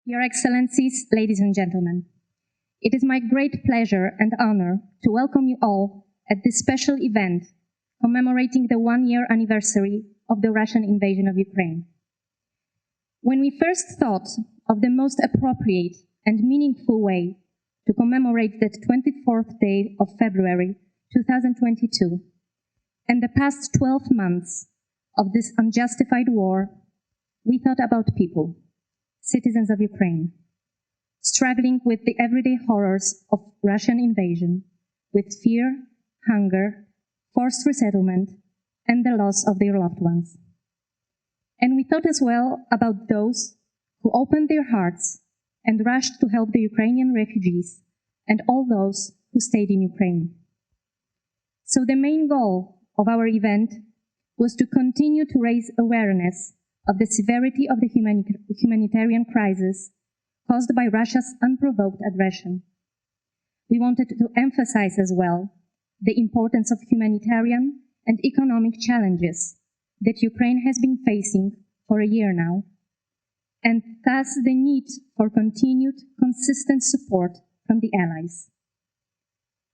Your Excellencies, ladies and gentlemen, it is my great pleasure and honor to welcome you all at this special event commemorating the one-year anniversary of the Russian invasion of Ukraine. When we first thought of the most appropriate and meaningful way to commemorate the 24th day of February 2022 and the past 12 months of this unjustified war, we thought about people, citizens of Ukraine, struggling with the everyday horrors of Russian invasion, with fear, hunger, forced resettlement, and the loss of their loved ones. And we thought as well about those who opened their hearts and rushed to help the Ukrainian refugees and all those who stayed in Ukraine. So the main goal of our event was to continue to raise awareness of the severity of the humanitarian crisis caused by Russia's unprovoked aggression. We wanted to emphasize as well the importance of humanitarian and economic challenges that Ukraine has been facing for a year now, and thus the need for continued, consistent support from the allies.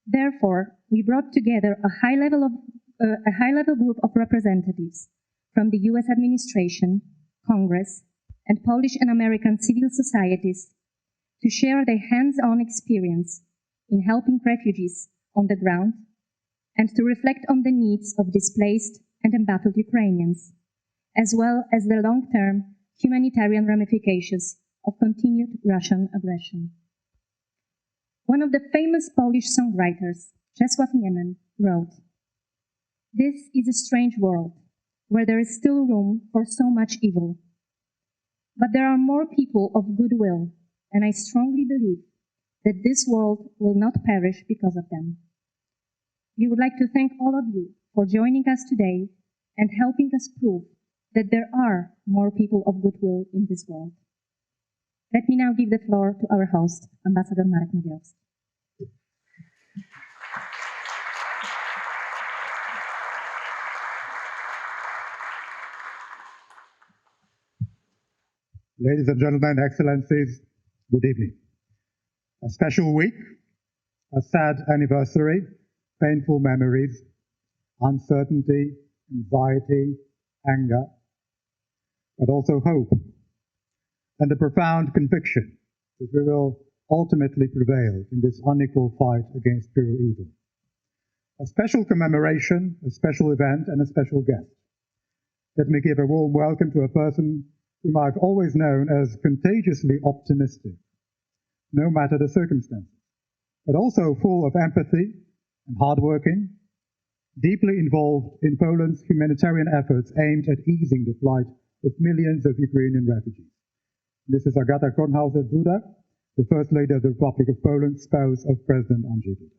Therefore, we brought together a high-level group of representatives from the US administration, Congress, and Polish and American civil societies to share their hands-on experience in helping refugees on the ground and to reflect on the needs of displaced and embattled Ukrainians, as well as the long-term humanitarian ramifications of continued Russian aggression. One of the famous Polish songwriters, Czesław Niemen, wrote, "This is a strange world, where there is still room for so much evil. But there are more people of goodwill, and I strongly believe that this world will not perish because of them." We would like to thank all of you for joining us today and helping us prove that there are more people of goodwill in this world. Let me now give the floor to our host, Ambassador Marek Magierowski. Ladies and gentlemen, Excellencies, good evening. A special week, a sad anniversary, painful memories, uncertainty, anxiety, anger, but also hope, and a profound conviction that we will ultimately prevail in this unequal fight against pure evil. A special commemoration, a special event, and a special guest. Let me give a warm welcome to a person whom I've always known as contagiously optimistic, no matter the circumstances, but also full of empathy and hardworking, deeply involved in Poland's humanitarian efforts aimed at easing the plight of millions of Ukrainian refugees. This is Agata Kornhauser-Duda, the First Lady of the Republic of Poland, spouse of President Andrzej Duda.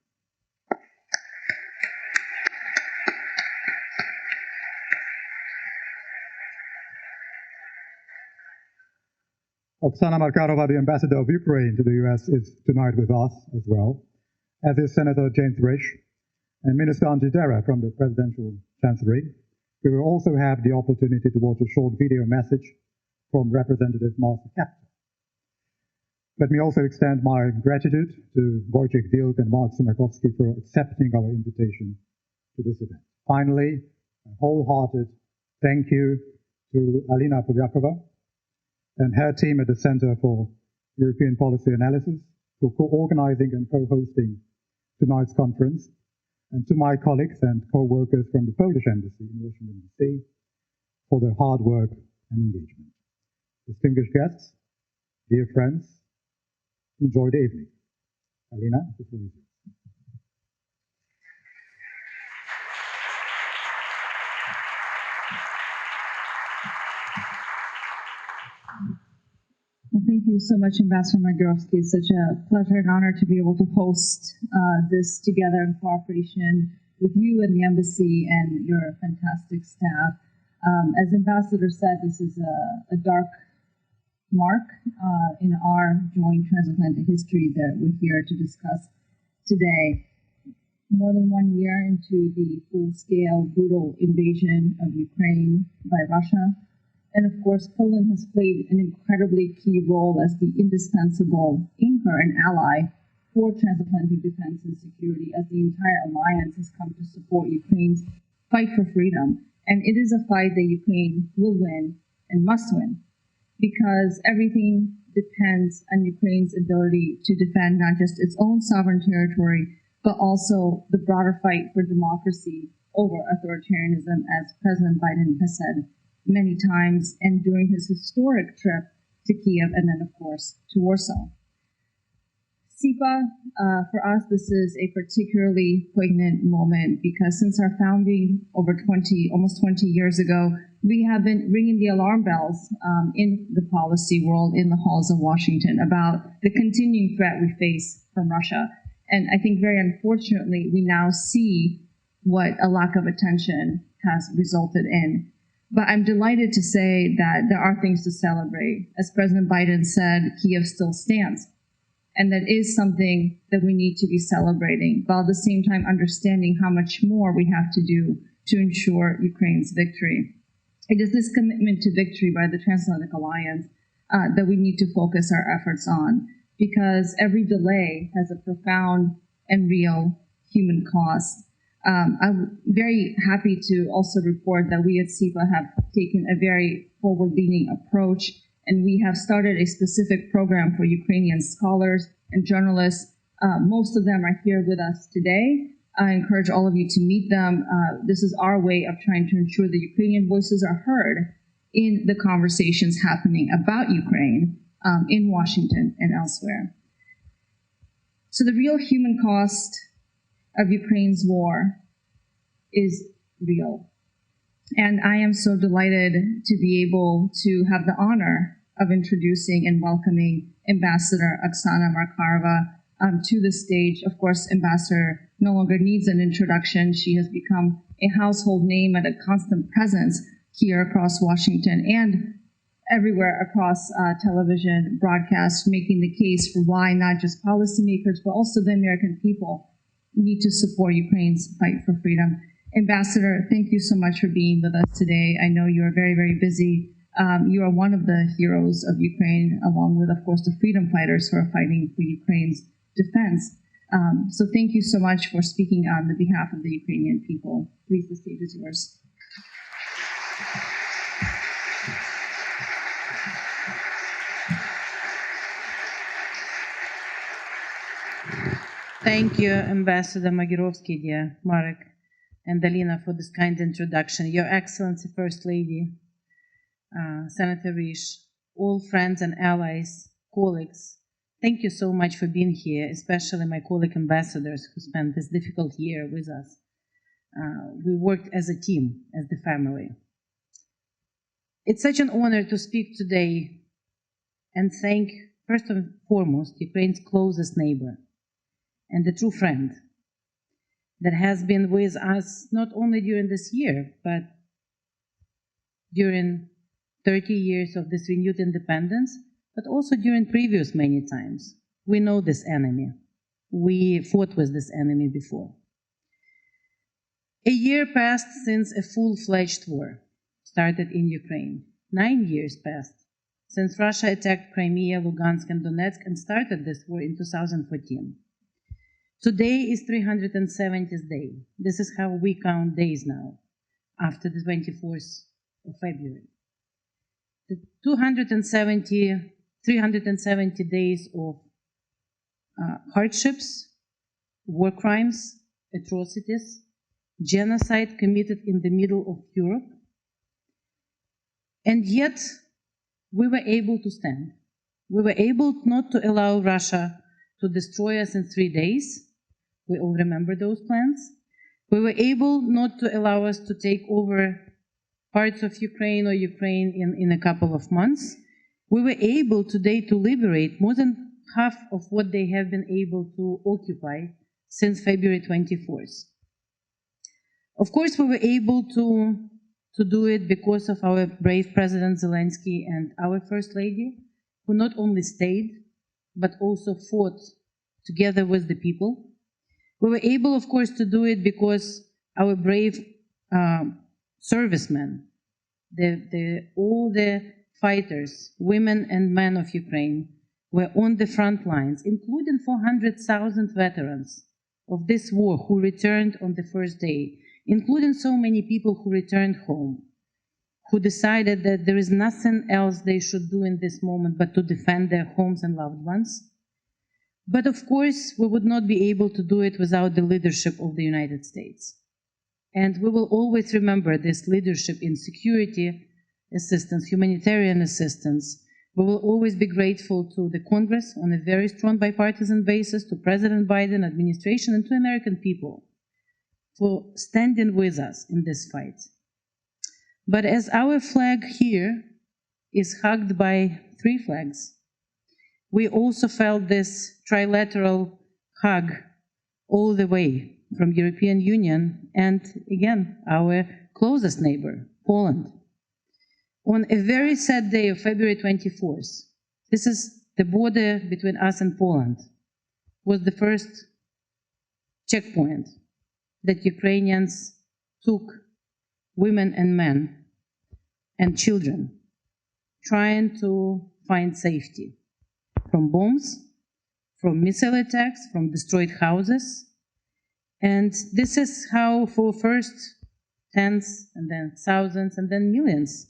Oksana Markarova, the ambassador of Ukraine to the US, is tonight with us as well, as is Senator James Risch and Minister Andrzej Duda from the Presidential Chancellery. We will also have the opportunity to watch a short video message from Representative Marek. Let me also extend my gratitude to Wojciech Dilk and Mark Simakowski for accepting our invitation to this event. Finally, a wholehearted thank you to Alina Polyakova and her team at the Center for European Policy Analysis for co-organizing and co-hosting tonight's conference, and to my colleagues and co-workers from the Polish Embassy in Washington, D.C. for their hard work and engagement. Distinguished guests, dear friends, enjoy the evening. Alina, before you do. Well, thank you so much, Ambassador Magierowski. It's such a pleasure and honor to be able to host this together in cooperation with you and the embassy and your fantastic staff. As Ambassador said, this is a dark mark in our joint transatlantic history that we're here to discuss today. More than 1 year into the full-scale, brutal invasion of Ukraine by Russia, And of course, Poland has played an incredibly key role as the indispensable anchor and ally for transatlantic defense and security, as the entire alliance has come to support Ukraine's fight for freedom. And it is a fight that Ukraine will win and must win, because everything depends on Ukraine's ability to defend not just its own sovereign territory, but also the broader fight for democracy over authoritarianism, as President Biden has said many times, and during his historic trip to Kiev and then, of course, to Warsaw. SIPA, for us, this is a particularly poignant moment because since our founding over almost 20 years ago, we have been ringing the alarm bells in the policy world, in the halls of Washington, about the continuing threat we face from Russia. And I think very unfortunately, we now see what a lack of attention has resulted in. But I'm delighted to say that there are things to celebrate. As President Biden said, Kiev still stands. And that is something that we need to be celebrating, while at the same time understanding how much more we have to do to ensure Ukraine's victory. It is this commitment to victory by the Transatlantic Alliance that we need to focus our efforts on, because every delay has a profound and real human cost. I'm very happy to also report that we at SIPA have taken a very forward-leaning approach, and we have started a specific program for Ukrainian scholars and journalists. Most of them are here with us today. I encourage all of you to meet them. This is our way of trying to ensure the Ukrainian voices are heard in the conversations happening about Ukraine in Washington and elsewhere. So the real human cost of Ukraine's war is real. And I am so delighted to be able to have the honor of introducing and welcoming Ambassador Oksana Markarova to the stage. Of course, Ambassador no longer needs an introduction. She has become a household name and a constant presence here across Washington and everywhere across television broadcasts, making the case for why not just policymakers, but also the American people need to support Ukraine's fight for freedom. Ambassador, thank you so much for being with us today. I know you are very, very busy. You are one of the heroes of Ukraine, along with, of course, the freedom fighters who are fighting for Ukraine's defense. So thank you so much for speaking on the behalf of the Ukrainian people. Please, the stage is yours. Thank you, Ambassador Magierowski, dear Marek and Alina, for this kind introduction. Your Excellency, First Lady, Senator Risch, all friends and allies, colleagues, thank you so much for being here, especially my colleague ambassadors who spent this difficult year with us. We worked as a team, as the family. It's such an honor to speak today and thank, first and foremost, Ukraine's closest neighbor and a true friend that has been with us not only during this year, but during 30 years of this renewed independence, but also during previous many times. We know this enemy. We fought with this enemy before. A year passed since a full-fledged war started in Ukraine. 9 years passed since Russia attacked Crimea, Lugansk, and Donetsk and started this war in 2014. Today is 370th day. This is how we count days now, after the 24th of February. The 370 days of hardships, war crimes, atrocities, genocide committed in the middle of Europe. And yet, we were able to stand. We were able not to allow Russia to destroy us in 3 days. We all remember those plans. We were able not to allow us to take over parts of Ukraine or Ukraine in a couple of months. We were able today to liberate more than half of what they have been able to occupy since February 24th. Of course, we were able to do it because of our brave President Zelensky and our First Lady, who not only stayed, but also fought together with the people. We were able, of course, to do it because our brave servicemen all the fighters, women and men of Ukraine, were on the front lines, including 400,000 veterans of this war who returned on the first day, including so many people who returned home, who decided that there is nothing else they should do in this moment but to defend their homes and loved ones. But of course, we would not be able to do it without the leadership of the United States. And we will always remember this leadership in security assistance, humanitarian assistance. We will always be grateful to the Congress on a very strong bipartisan basis, to President Biden administration, and to American people for standing with us in this fight. But as our flag here is hugged by 3 flags, we also felt this trilateral hug all the way from European Union and, again, our closest neighbor, Poland. On a very sad day of February 24th, this is the border between us and Poland, was the first checkpoint that Ukrainians took women and men and children trying to find safety from bombs, from missile attacks, from destroyed houses. And this is how for first tens and then thousands and then millions,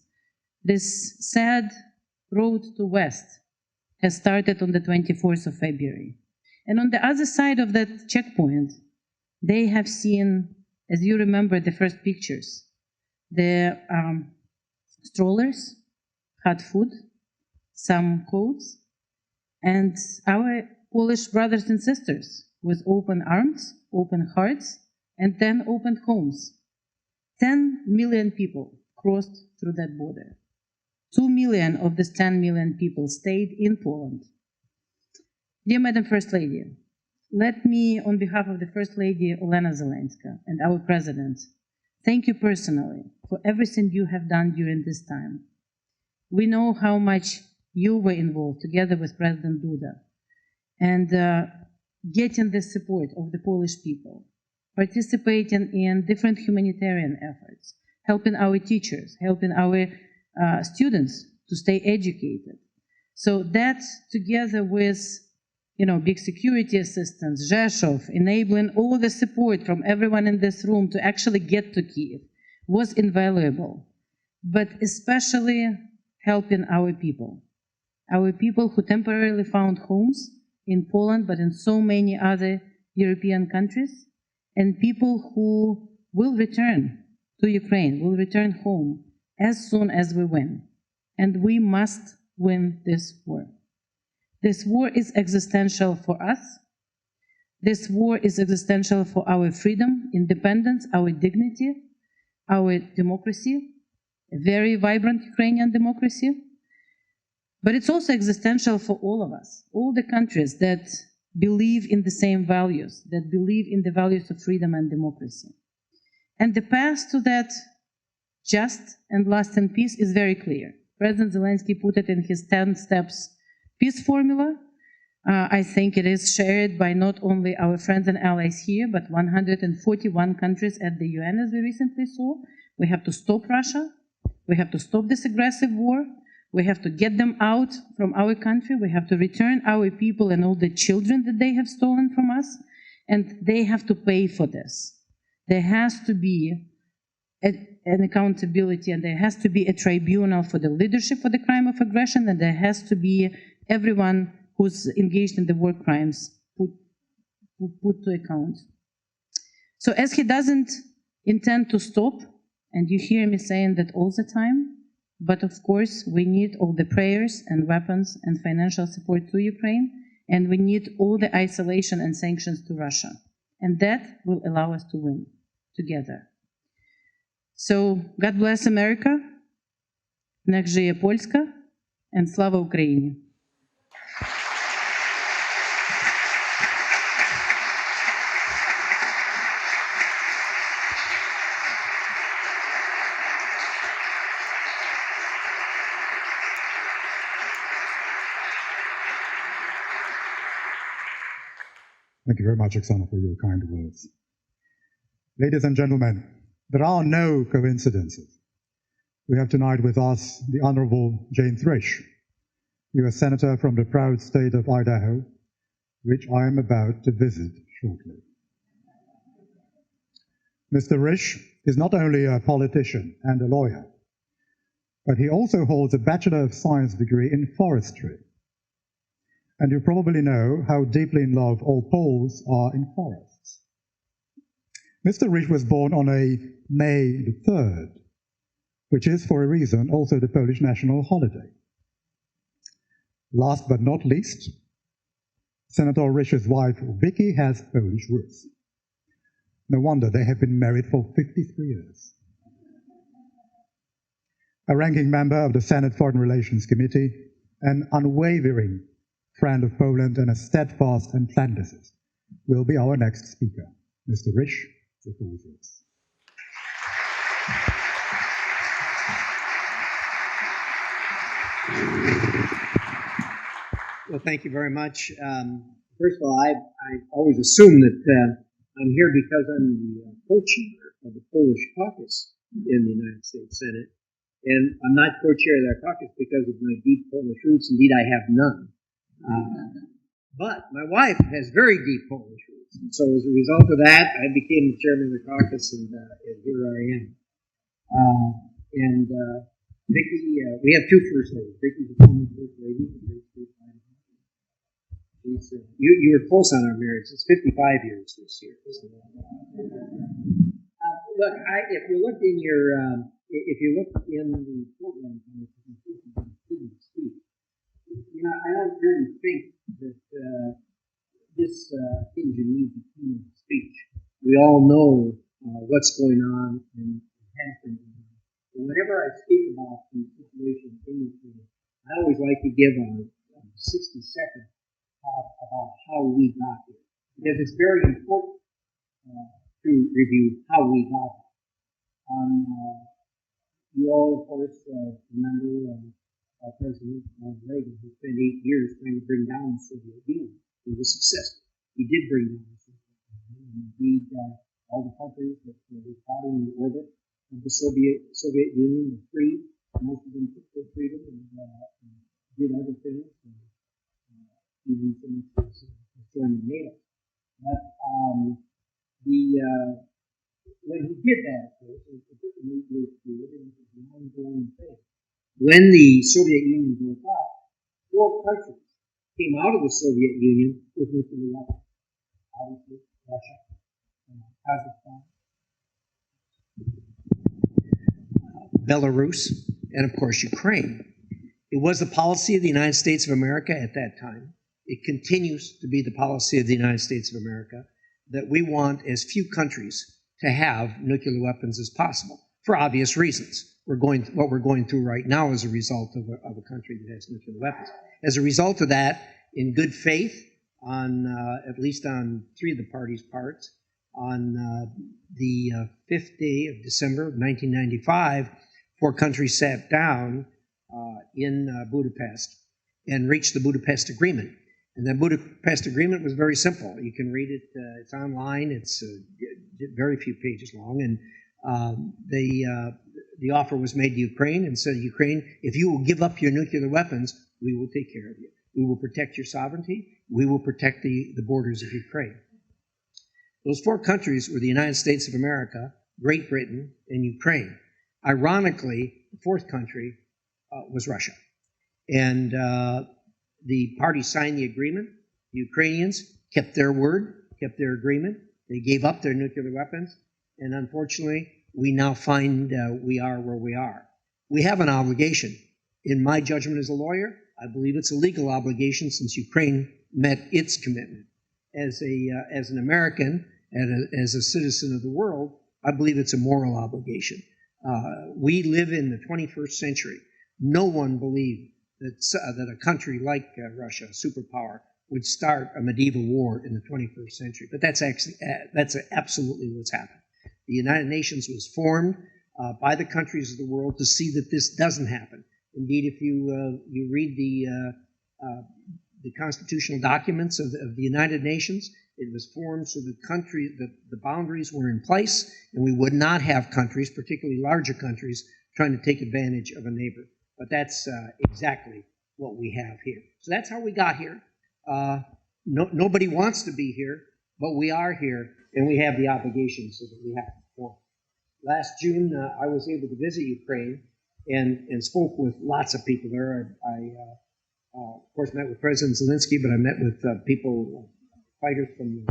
this sad road to West has started on the 24th of February. And on the other side of that checkpoint, they have seen, as you remember the first pictures, the strollers, hot food, some coats, and our Polish brothers and sisters with open arms, open hearts, and then open homes. 10 million people crossed through that border. 2 million of these 10 million people stayed in Poland. Dear Madam First Lady, let me, on behalf of the First Lady, Olena Zelenska, and our President, thank you personally for everything you have done during this time. We know how much you were involved together with President Duda and getting the support of the Polish people, participating in different humanitarian efforts, helping our teachers, helping our students to stay educated. So that, together with big security assistance, Rzeszów, enabling all the support from everyone in this room to actually get to Kyiv, was invaluable, but especially helping our people who temporarily found homes in Poland, but in so many other European countries, and people who will return to Ukraine, will return home as soon as we win. And we must win this war. This war is existential for us. This war is existential for our freedom, independence, our dignity, our democracy, a very vibrant Ukrainian democracy. But it's also existential for all of us, all the countries that believe in the same values, that believe in the values of freedom and democracy. And the path to that just and lasting peace is very clear. President Zelensky put it in his 10 steps peace formula. I think it is shared by not only our friends and allies here, but 141 countries at the UN, as we recently saw. We have to stop Russia. We have to stop this aggressive war. We have to get them out from our country. We have to return our people and all the children that they have stolen from us. And they have to pay for this. There has to be an accountability, and there has to be a tribunal for the leadership for the crime of aggression, and there has to be everyone who's engaged in the war crimes put to account. So as he doesn't intend to stop, and you hear me saying that all the time, but of course we need all the prayers and weapons and financial support to Ukraine, and we need all the isolation and sanctions to Russia. And that will allow us to win together. So God bless America, niech żyje Polska, and Slava Ukraini. Thank you very much, Oksana, for your kind words. Ladies and gentlemen, there are no coincidences. we have tonight with us the Honorable Jane Risch, U.S. Senator from the proud state of Idaho, which I am about to visit shortly. Mr. Risch is not only a politician and a lawyer, but he also holds a Bachelor of Science degree in forestry. And you probably know how deeply in love all Poles are in forests. Mr. Risch was born on a May the 3rd, which is, for a reason, also the Polish national holiday. Last but not least, Senator Risch's wife, Vicky, has Polish roots. No wonder they have been married for 53 years. A ranking member of the Senate Foreign Relations Committee, an unwavering friend of Poland and a steadfast and Flanders will be our next speaker. Mr. Risch, the floor is yours. Well, thank you very much. First of all, I always assume that I'm here because I'm the co-chair of the Polish caucus in the United States Senate. And I'm not co-chair of that caucus because of my deep Polish roots. Indeed, I have none. But my wife has very deep Polish roots. And so as a result of that, I became the chairman of the caucus, and here I am. Vicky, we have two first ladies. Vicky's the former first lady. You were close on our marriage. It's 55 years this year. So. Look, if you look in the program, Keynote Speech, I don't really think that this occasion needs a keynote speech. We all know what's going on and has been going on. And whenever I speak about the situation in Ukraine, I always like to give a 60-second talk about how we got here, because it's very important to review how we got here. You all, of course, remember President Reagan, who spent 8 years trying to bring down the Soviet Union. He was successful. He did bring down the Soviet Union. Indeed, all the countries that were caught in the orbit of the Soviet Union were free. Most of them took their freedom and did other things. Even some of us joined NATO. But when he did that, of course, it took him 8 years to do it, and it was an ongoing thing. When the Soviet Union broke up, 4 countries came out of the Soviet Union with nuclear weapons. Obviously, Russia, Kazakhstan, Belarus, and of course, Ukraine. It was the policy of the United States of America at that time. It continues to be the policy of the United States of America that we want as few countries to have nuclear weapons as possible, for obvious reasons. What we're going through right now is a result of a country that has nuclear weapons. As a result of that, in good faith, on at least on 3 of the parties' parts, on the 5th day of December of 1995, 4 countries sat down in Budapest and reached the Budapest Agreement. And the Budapest Agreement was very simple. You can read it. It's online. It's very few pages long. And the offer was made to Ukraine and said, Ukraine, if you will give up your nuclear weapons, we will take care of you. We will protect your sovereignty. We will protect the borders of Ukraine. Those 4 countries were the United States of America, Great Britain, and Ukraine. Ironically, the 4th country was Russia. And the parties signed the agreement. The Ukrainians kept their word, kept their agreement. They gave up their nuclear weapons. And unfortunately, we now find we are where we are. We have an obligation. In my judgment as a lawyer, I believe it's a legal obligation since Ukraine met its commitment. As an American and as a citizen of the world, I believe it's a moral obligation. We live in the 21st century. No one believed that a country like Russia, a superpower, would start a medieval war in the 21st century. But that's absolutely what's happened. The United Nations was formed by the countries of the world to see that this doesn't happen. Indeed, if you read the constitutional documents of the United Nations, it was formed so that the boundaries were in place, and we would not have countries, particularly larger countries, trying to take advantage of a neighbor. But that's exactly what we have here. So that's how we got here. Nobody wants to be here, but we are here, and we have the obligations that we have to perform. Last June, I was able to visit Ukraine and spoke with lots of people there. I of course, met with President Zelensky, but I met with people, fighters from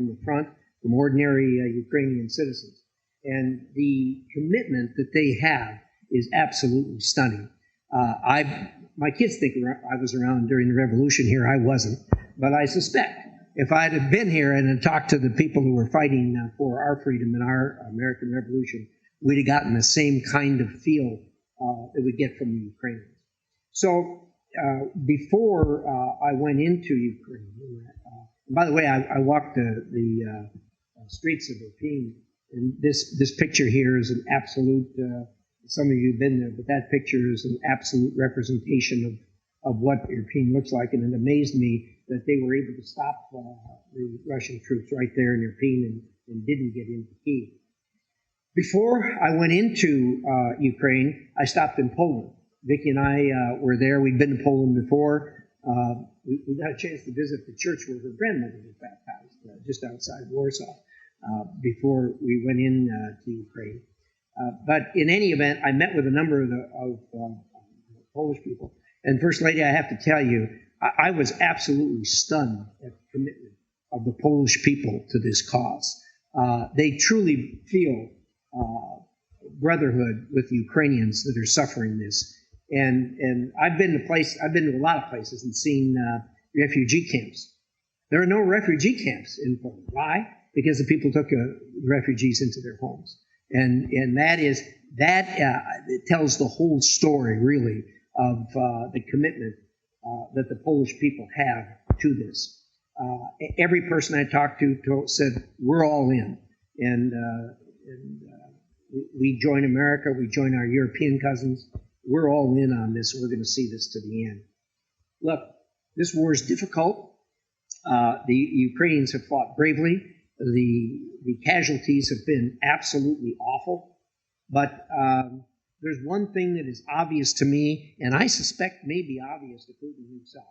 the front, from ordinary Ukrainian citizens. And the commitment that they have is absolutely stunning. My kids think I was around during the revolution here. I wasn't. But I suspect if I'd have been here and had talked to the people who were fighting for our freedom in our American Revolution, we'd have gotten the same kind of feel that we get from the Ukrainians. So before I went into Ukraine, by the way, I walked the streets of Irpin, and this picture here is an absolute, some of you have been there, but that picture is an absolute representation of what Irpin looks like, and it amazed me that they were able to stop the Russian troops right there in Irpin and didn't get into Kyiv. Before I went into Ukraine, I stopped in Poland. Vicki and I were there. We'd been to Poland before. We got a chance to visit the church where her grandmother was baptized, just outside Warsaw, before we went in to Ukraine. But in any event, I met with a number of Polish people. And First Lady, I have to tell you, I was absolutely stunned at the commitment of the Polish people to this cause. They truly feel brotherhood with the Ukrainians that are suffering this. And I've been to a lot of places and seen refugee camps. There are no refugee camps in Poland. Why? Because the people took refugees into their homes. And it tells the whole story, really, of the commitment that the Polish people have to this. Every person I talked to said, we're all in. And we join America, we join our European cousins. We're all in on this. We're going to see this to the end. Look, this war is difficult. The Ukrainians have fought bravely. The casualties have been absolutely awful. But there's one thing that is obvious to me, and I suspect may be obvious to Putin himself.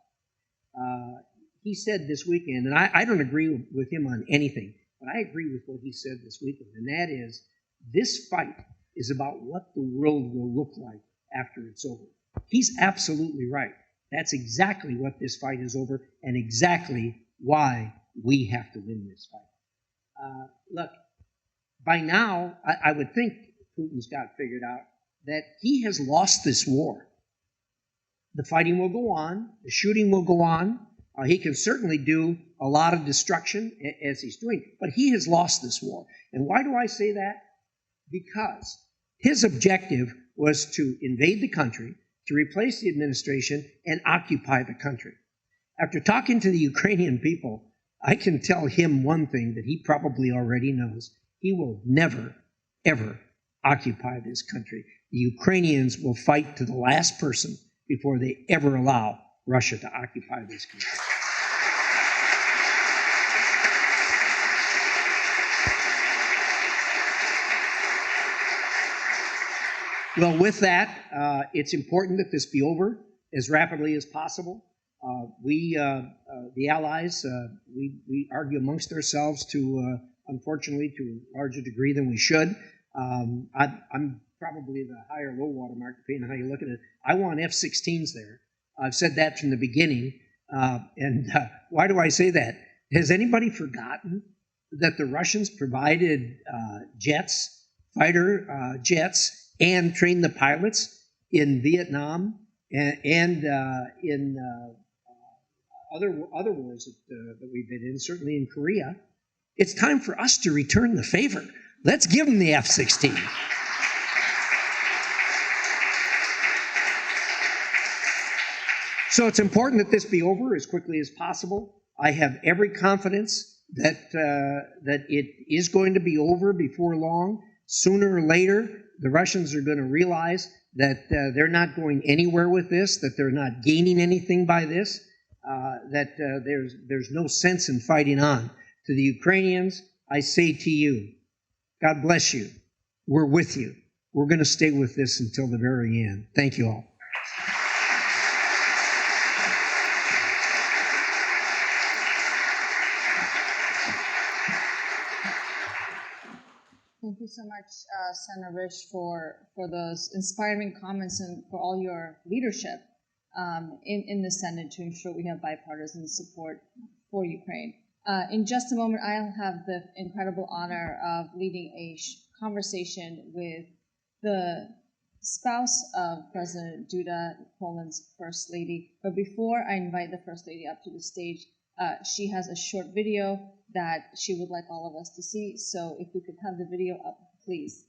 He said this weekend, and I don't agree with him on anything, but I agree with what he said this weekend, and that is this fight is about what the world will look like after it's over. He's absolutely right. That's exactly what this fight is over and exactly why we have to win this fight. Look, by now, I would think Putin's got figured out that he has lost this war. The fighting will go on. The shooting will go on. He can certainly do a lot of destruction as he's doing, but he has lost this war. And why do I say that? Because his objective was to invade the country, to replace the administration, and occupy the country. After talking to the Ukrainian people, I can tell him one thing that he probably already knows. He will never, ever occupy this country. The Ukrainians will fight to the last person before they ever allow Russia to occupy this country. Well, with that, it's important that this be over as rapidly as possible. We, the allies, we argue amongst ourselves unfortunately, to a larger degree than we should. I'm probably the higher low water mark, depending on how you look at it. I want F-16s there. I've said that from the beginning. And why do I say that? Has anybody forgotten that the Russians provided jets, fighter jets, and trained the pilots in Vietnam and in other wars that we've been in, certainly in Korea? It's time for us to return the favor. Let's give them the F-16. So it's important that this be over as quickly as possible. I have every confidence that it is going to be over before long. Sooner or later, the Russians are going to realize that they're not going anywhere with this, that they're not gaining anything by this, that there's no sense in fighting on. To the Ukrainians, I say to you, God bless you. We're with you. We're going to stay with this until the very end. Thank you all. Thank you so much, Senator Risch, for those inspiring comments and for all your leadership in the Senate to ensure we have bipartisan support for Ukraine. In just a moment, I'll have the incredible honor of leading a conversation with the spouse of President Duda, Poland's First Lady. But before I invite the First Lady up to the stage, she has a short video that she would like all of us to see. So if we could have the video up, please.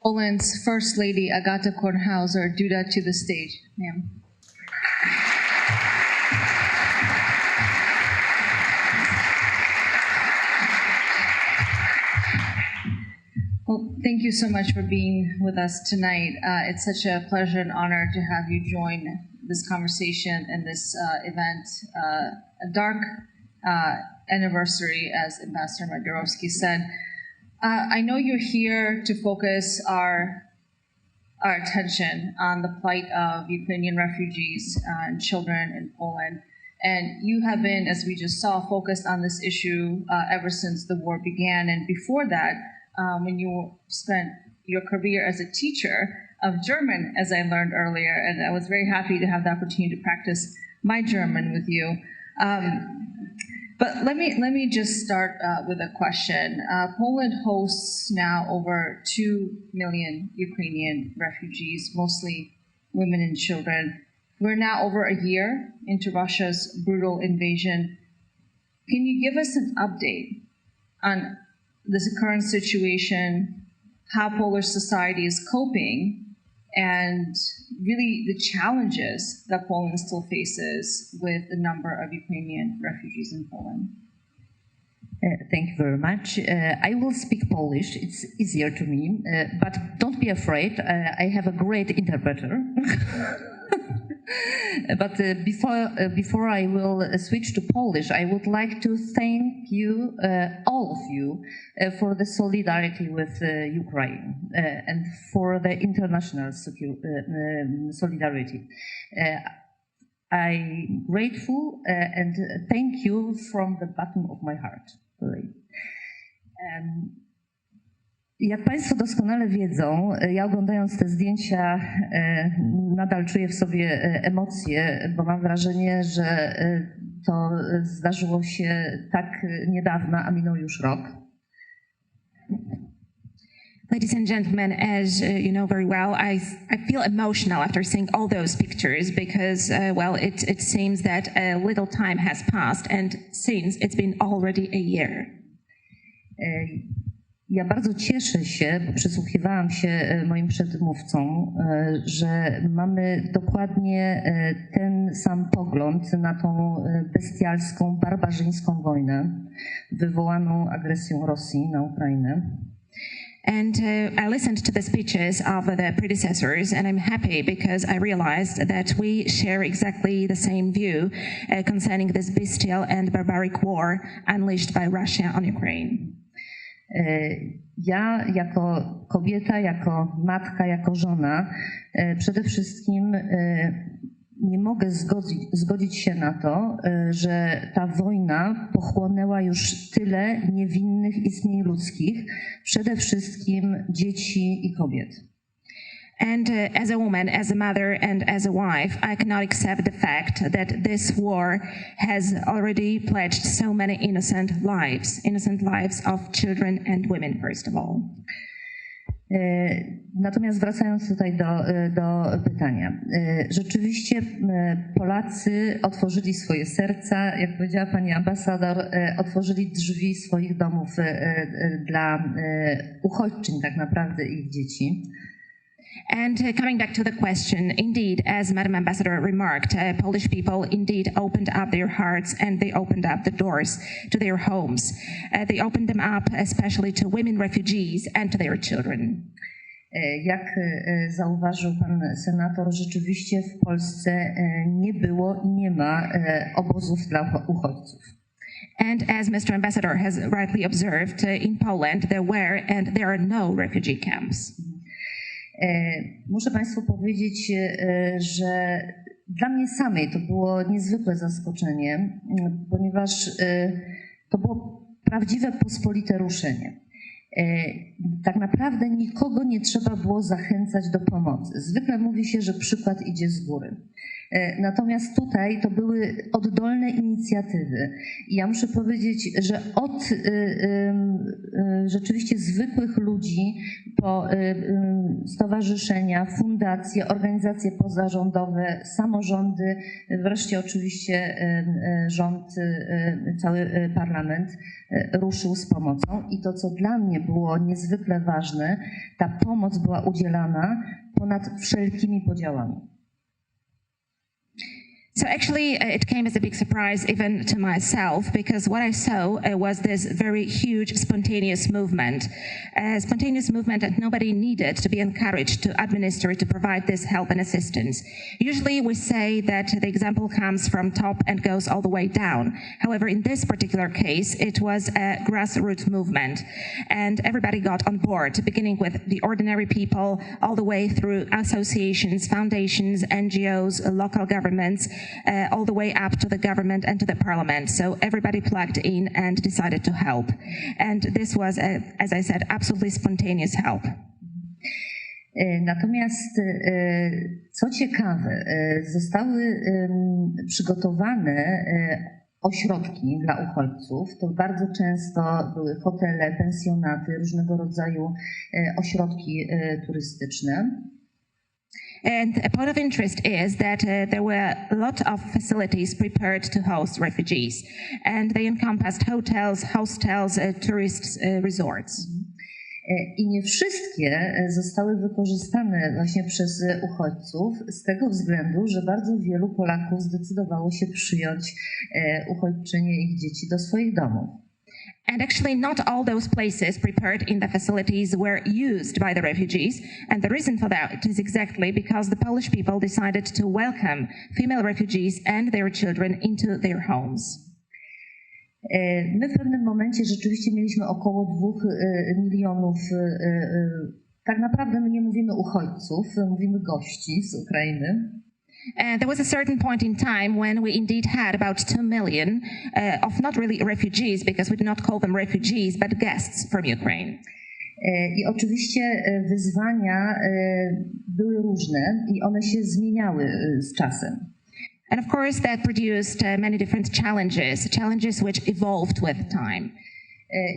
Poland's First Lady Agata Kornhauser-Duda to the stage. Ma'am. Well, thank you so much for being with us tonight. It's such a pleasure and honor to have you join this conversation and this event. A dark anniversary, as Ambassador Magierowski said. I know you're here to focus our attention on the plight of Ukrainian refugees and children in Poland. And you have been, as we just saw, focused on this issue ever since the war began. And before that, when you spent your career as a teacher of German, as I learned earlier, and I was very happy to have the opportunity to practice my German with you. But let me just start with a question. Poland hosts now over 2 million Ukrainian refugees, mostly women and children. We're now over a year into Russia's brutal invasion. Can you give us an update on this current situation, how Polish society is coping, and really the challenges that Poland still faces with the number of Ukrainian refugees in Poland? Thank you very much. I will speak Polish. It's easier to me, but don't be afraid. I have a great interpreter. But before I will switch to Polish, I would like to thank you, all of you, for the solidarity with Ukraine and for the international solidarity. I'm grateful and thank you from the bottom of my heart. Jak Państwo doskonale wiedzą, ja oglądając te zdjęcia nadal czuję w sobie emocje, bo mam wrażenie, że to zdarzyło się tak niedawno, a minął już rok. Ladies and gentlemen, as you know very well, I feel emotional after seeing all those pictures because, well, it seems that a little time has passed and since it's been already a year. Ja bardzo cieszę się, bo przysłuchiwałam się moim przedmówcom, że mamy dokładnie ten sam pogląd na tą bestialską, barbarzyńską wojnę wywołaną agresją Rosji na Ukrainę. And I listened to the speeches of the predecessors, and I'm happy because I realized that we share exactly the same view concerning this bestial and barbaric war unleashed by Russia on Ukraine. Ja jako kobieta, jako matka, jako żona przede wszystkim nie mogę zgodzić się na to, że ta wojna pochłonęła już tyle niewinnych istnień ludzkich, przede wszystkim dzieci i kobiet. And as a woman, as a mother, and as a wife, I cannot accept the fact that this war has already pledged so many innocent lives of children and women, first of all. Natomiast wracając tutaj do pytania. Rzeczywiście Polacy otworzyli swoje serca, jak powiedziała pani ambasador, otworzyli drzwi swoich domów dla uchodźczyń tak naprawdę i ich dzieci. And coming back to the question, indeed, as Madam Ambassador remarked, Polish people indeed opened up their hearts and they opened up the doors to their homes. They opened them up especially to women refugees and to their children. Jak zauważył pan senator, rzeczywiście w Polsce nie było i nie ma obozów dla uchodźców. And as Mr. Ambassador has rightly observed, in Poland there were and there are no refugee camps. Muszę Państwu powiedzieć, że dla mnie samej to było niezwykłe zaskoczenie, ponieważ to było prawdziwe pospolite ruszenie. Tak naprawdę nikogo nie trzeba było zachęcać do pomocy. Zwykle mówi się, że przykład idzie z góry. Natomiast tutaj to były oddolne inicjatywy. I ja muszę powiedzieć, że od rzeczywiście zwykłych ludzi po stowarzyszenia, fundacje, organizacje pozarządowe, samorządy, wreszcie oczywiście rząd, cały parlament ruszył z pomocą. I to, co dla mnie było niezwykle ważne, ta pomoc była udzielana ponad wszelkimi podziałami. So actually, it came as a big surprise even to myself, because what I saw was this very huge spontaneous movement that nobody needed to be encouraged to administer, to provide this help and assistance. Usually we say that the example comes from top and goes all the way down. However, in this particular case, it was a grassroots movement, and everybody got on board, beginning with the ordinary people, all the way through associations, foundations, NGOs, local governments, all the way up to the government and to the parliament. So everybody plugged in and decided to help. And this was, as I said, absolutely spontaneous help. Natomiast, co ciekawe, zostały przygotowane ośrodki dla uchodźców. To bardzo często były hotele, pensjonaty, różnego rodzaju ośrodki turystyczne. And a point of interest is that there were a lot of facilities prepared to host refugees, and they encompassed hotels, hostels, tourist resorts. I nie wszystkie zostały wykorzystane właśnie przez uchodźców z tego względu, że bardzo wielu Polaków zdecydowało się przyjąć uchodźczynie i ich dzieci do swoich domów. And actually not all those places prepared in the facilities were used by the refugees. And the reason for that is exactly because the Polish people decided to welcome female refugees and their children into their homes. My w pewnym momencie rzeczywiście mieliśmy około 2 milionów, tak naprawdę my nie mówimy uchodźców, mówimy gości z Ukrainy. There was a certain point in time when we indeed had about 2 million of not really refugees, because we do not call them refugees, but guests from Ukraine. I oczywiście wyzwania były różne i one się zmieniały z czasem. And of course that produced many different challenges which evolved with time.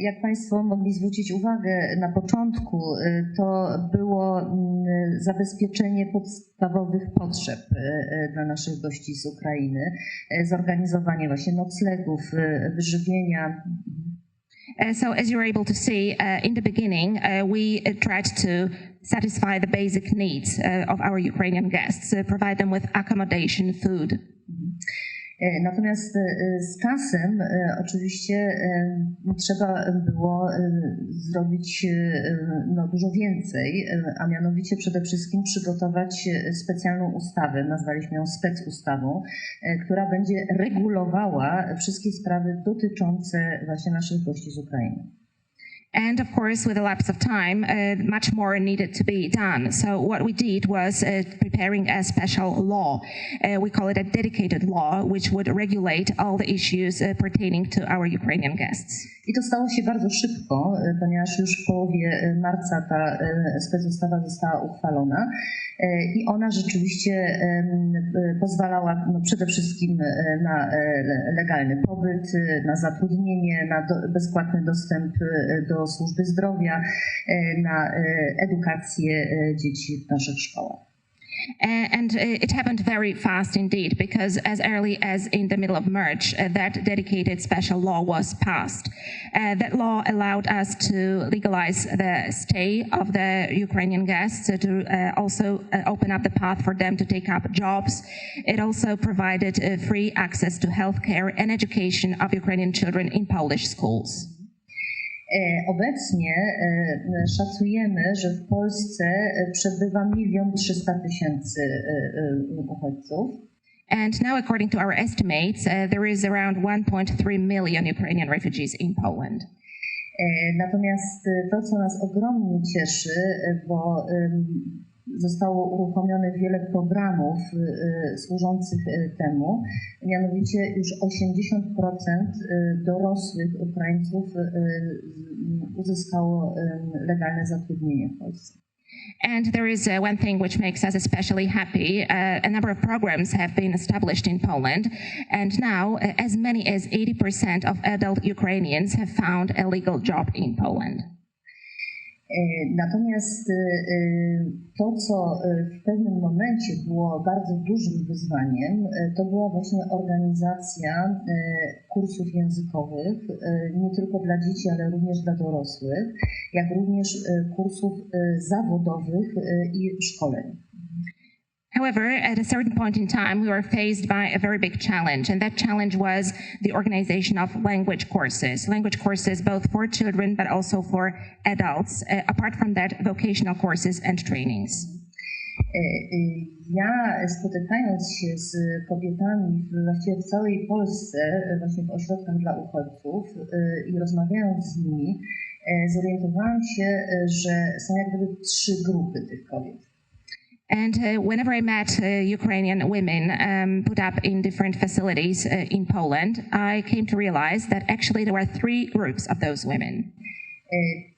Jak Państwo mogli zwrócić uwagę, na początku to było zabezpieczenie podstawowych potrzeb dla naszych gości z Ukrainy, zorganizowanie właśnie noclegów, wyżywienia. So as you were able to see in the beginning, we tried to satisfy the basic needs of our Ukrainian guests, provide them with accommodation, food. Natomiast z czasem oczywiście trzeba było zrobić dużo więcej, a mianowicie przede wszystkim przygotować specjalną ustawę, nazwaliśmy ją specustawą, która będzie regulowała wszystkie sprawy dotyczące właśnie naszych gości z Ukrainy. And of course, with the lapse of time, much more needed to be done. So what we did was preparing a special law. We call it a dedicated law, which would regulate all the issues pertaining to our Ukrainian guests. I to stało się bardzo szybko, ponieważ już w połowie marca ta specustawa została uchwalona i ona rzeczywiście pozwalała przede wszystkim na legalny pobyt, na zatrudnienie, na bezpłatny dostęp do służby zdrowia, na edukację dzieci w naszych szkołach. And it happened very fast indeed, because as early as in the middle of March, that dedicated special law was passed. That law allowed us to legalize the stay of the Ukrainian guests, to also open up the path for them to take up jobs. It also provided free access to healthcare and education of Ukrainian children in Polish schools. Obecnie szacujemy, że w Polsce przebywa 1 300 000 uchodźców. And now, according to our estimates, there is around 1.3 million Ukrainian refugees in Poland. Natomiast to, co nas ogromnie cieszy, bo zostało uruchomionych wiele programów służących temu, mianowicie już 80% dorosłych Ukraińców uzyskało legalne zatrudnienie w Polsce. And there is one thing which makes us especially happy. A number of programs have been established in Poland, and now as many as 80% of adult Ukrainians have found a legal job in Poland. Natomiast to, co w pewnym momencie było bardzo dużym wyzwaniem, to była właśnie organizacja kursów językowych, nie tylko dla dzieci, ale również dla dorosłych, jak również kursów zawodowych i szkoleń. However, at a certain point in time, we were faced by a very big challenge, and that challenge was the organization of language courses both for children but also for adults, apart from that, vocational courses and trainings. Ja, spotykając się z kobietami właściwie w całej Polsce, właśnie w ośrodkach dla uchodźców i rozmawiając z nimi, zorientowałam się, że są jak gdyby 3 grupy tych kobiet. And whenever I met Ukrainian women put up in different facilities in Poland, I came to realize that actually there were 3 groups of those women.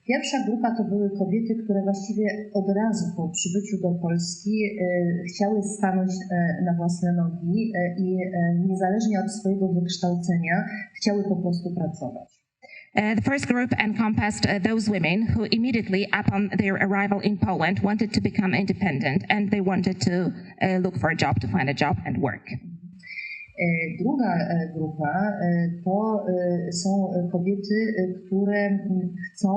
Pierwsza grupa to były kobiety, które właściwie od razu po przybyciu do Polski chciały stanąć na własne nogi i niezależnie od swojego wykształcenia chciały po prostu pracować. The first group encompassed those women who immediately upon their arrival in Poland wanted to become independent and they wanted to look for a job, to find a job and work. Druga grupa to są kobiety, które chcą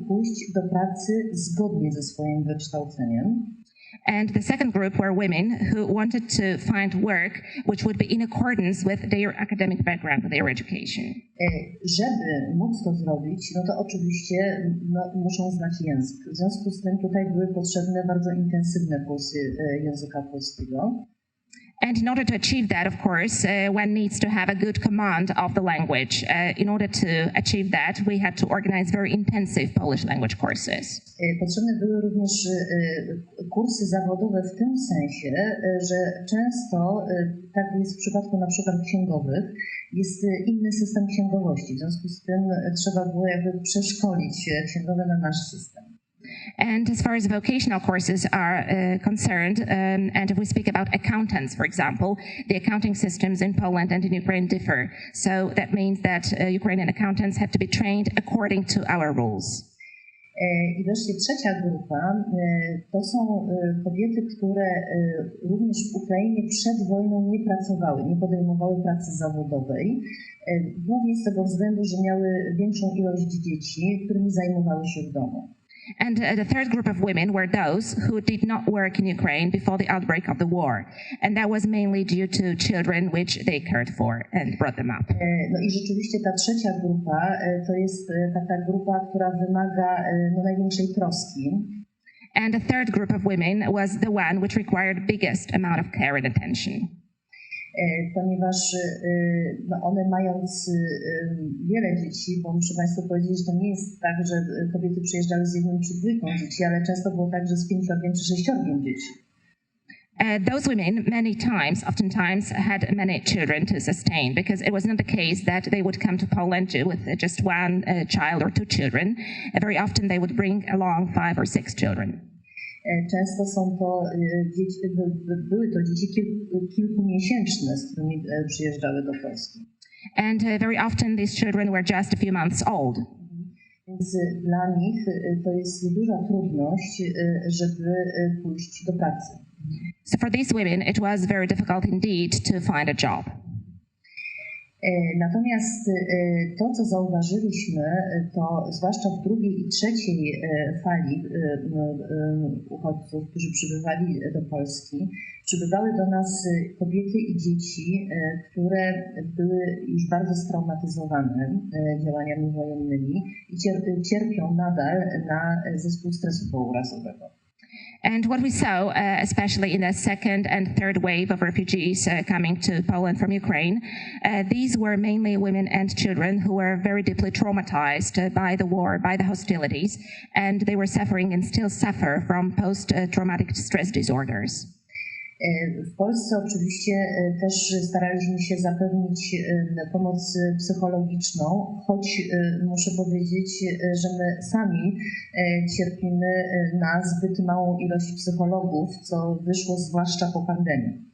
pójść do pracy zgodnie ze swoim wykształceniem. And the second group were women who wanted to find work which would be in accordance with their academic background, with their education. Żeby móc to zrobić, no to oczywiście muszą znać język. W związku z tym tutaj były potrzebne bardzo intensywne kursy języka polskiego. And in order to achieve that, of course, one needs to have a good command of the language. In order to achieve that, we had to organize very intensive Polish language courses. Potrzebne były również kursy zawodowe w tym sensie, że często, tak jest w przypadku na przykład księgowych, jest inny system księgowości. W związku z tym trzeba było jakby przeszkolić księgowe na nasz system. And as far as vocational courses are concerned, and if we speak about accountants, for example, the accounting systems in Poland and in Ukraine differ. So that means that Ukrainian accountants have to be trained according to our rules. I wreszcie trzecia grupa to są kobiety, które również w Ukrainie przed wojną nie pracowały, nie podejmowały pracy zawodowej, głównie z tego względu, że miały większą ilość dzieci, którymi zajmowały się w domu. And the third group of women were those who did not work in Ukraine before the outbreak of the war. And that was mainly due to children which they cared for and brought them up. No i rzeczywiście ta trzecia grupa to jest taka grupa, która wymaga największej troski. And the third group of women was the one which required biggest amount of care and attention. Ponieważ one mając wiele dzieci, bo muszę Państwu powiedzieć, że to nie jest tak, że kobiety przyjeżdżały z 1 czy 2 dzieci, ale często było tak, że z 5 czy 6 dzieci. Those women oftentimes had many children to sustain, because it was not the case that they would come to Poland with just 1 child or 2 children. Very often they would bring along 5 or 6 children. Często są to dzieci, były to dzieci kilkumiesięczne, z którymi przyjeżdżały do Polski. And very often these children were just a few months old. Więc dla nich to jest duża trudność, żeby pójść do pracy. So for these women it was very difficult indeed to find a job. Natomiast to, co zauważyliśmy, to zwłaszcza w drugiej i trzeciej fali uchodźców, którzy przybywali do Polski, przybywały do nas kobiety i dzieci, które były już bardzo straumatyzowane działaniami wojennymi i cierpią nadal na zespół stresu pourazowego. And what we saw, especially in the second and third wave of refugees coming to Poland from Ukraine, these were mainly women and children who were very deeply traumatized by the war, by the hostilities, and they were suffering and still suffer from post-traumatic stress disorders. W Polsce oczywiście też staraliśmy się zapewnić pomoc psychologiczną, choć muszę powiedzieć, że my sami cierpimy na zbyt małą ilość psychologów, co wyszło zwłaszcza po pandemii.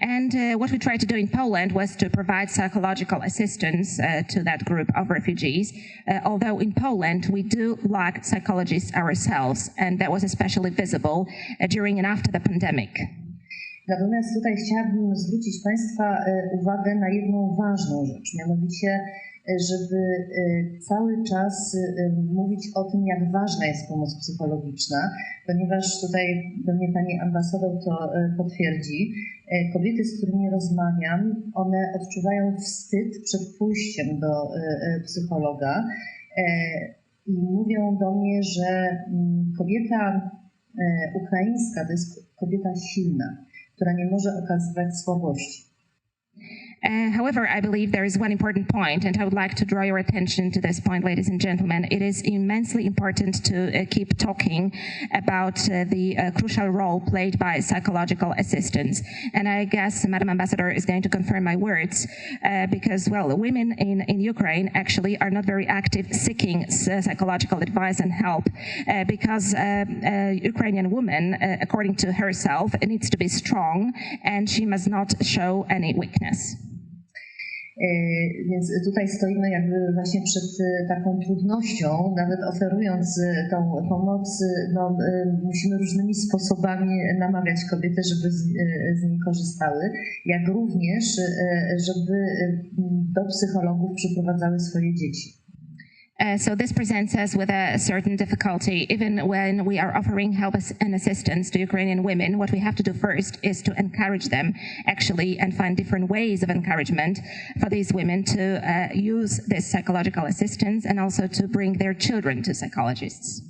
And what we tried to do in Poland was to provide psychological assistance to that group of refugees, although in Poland we do lack psychologists ourselves, and that was especially visible during and after the pandemic. Natomiast tutaj chciałabym zwrócić Państwa uwagę na jedną ważną rzecz, mianowicie żeby cały czas mówić o tym, jak ważna jest pomoc psychologiczna, ponieważ tutaj pewnie Pani ambasador to potwierdzi. Kobiety, z którymi rozmawiam, one odczuwają wstyd przed pójściem do psychologa i mówią do mnie, że kobieta ukraińska to jest kobieta silna, która nie może okazywać słabości. However, I believe there is one important point, and I would like to draw your attention to this point, ladies and gentlemen. It is immensely important to keep talking about the crucial role played by psychological assistance. And I guess Madam Ambassador is going to confirm my words, because, well, women in Ukraine actually are not very active seeking psychological advice and help, because a Ukrainian woman, according to herself, needs to be strong, and she must not show any weakness. Więc tutaj stoimy jakby właśnie przed taką trudnością, nawet oferując tą pomoc, no, musimy różnymi sposobami namawiać kobiety, żeby z niej korzystały, jak również, żeby do psychologów przyprowadzały swoje dzieci. So this presents us with a certain difficulty. Even when we are offering help and assistance to Ukrainian women, what we have to do first is to encourage them actually and find different ways of encouragement for these women to use this psychological assistance and also to bring their children to psychologists.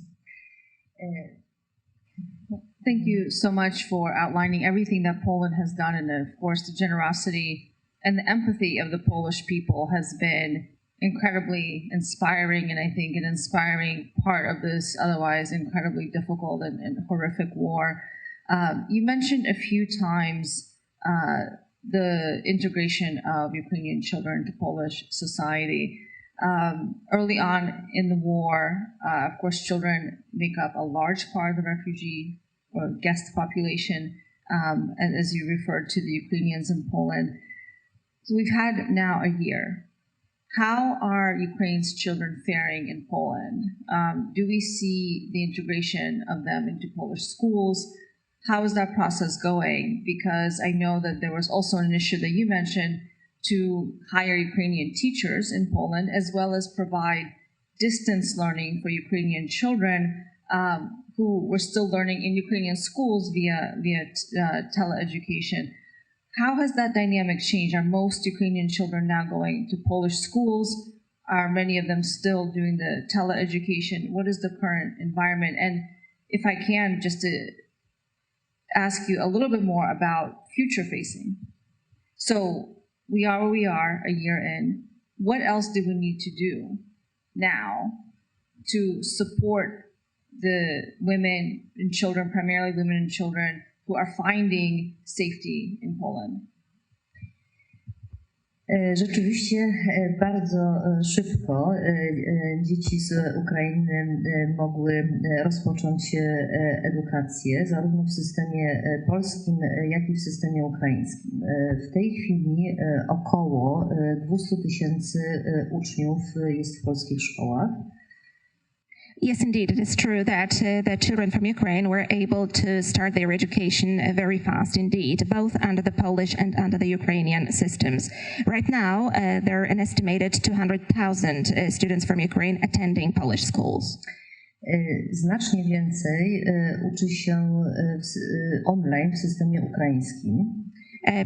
Thank you so much for outlining everything that Poland has done, and of course the generosity and the empathy of the Polish people has been incredibly inspiring, and I think an inspiring part of this otherwise incredibly difficult and horrific war. You mentioned a few times the integration of Ukrainian children to Polish society. Early on in the war, of course, children make up a large part of the refugee or guest population, and as you referred to the Ukrainians in Poland. So we've had now a year. How are Ukraine's children faring in Poland? Do we see the integration of them into Polish schools? How is that process going? Because I know that there was also an initiative that you mentioned to hire Ukrainian teachers in Poland, as well as provide distance learning for Ukrainian children who were still learning in Ukrainian schools via teleeducation. How has that dynamic changed? Are most Ukrainian children now going to Polish schools? Are many of them still doing the teleeducation? What is the current environment? And if I can, just to ask you a little bit more about future facing. So we are where we are a year in. What else do we need to do now to support the women and children, primarily women and children, who are finding safety in Poland? Rzeczywiście bardzo szybko dzieci z Ukrainy mogły rozpocząć edukację, zarówno w systemie polskim, jak i w systemie ukraińskim. W tej chwili około 200 000 uczniów jest w polskich szkołach. Yes, indeed, it is true that the children from Ukraine were able to start their education very fast indeed, both under the Polish and under the Ukrainian systems. Right now, there are an estimated 200,000 students from Ukraine attending Polish schools. Znacznie więcej uczy się online w systemie ukraińskim.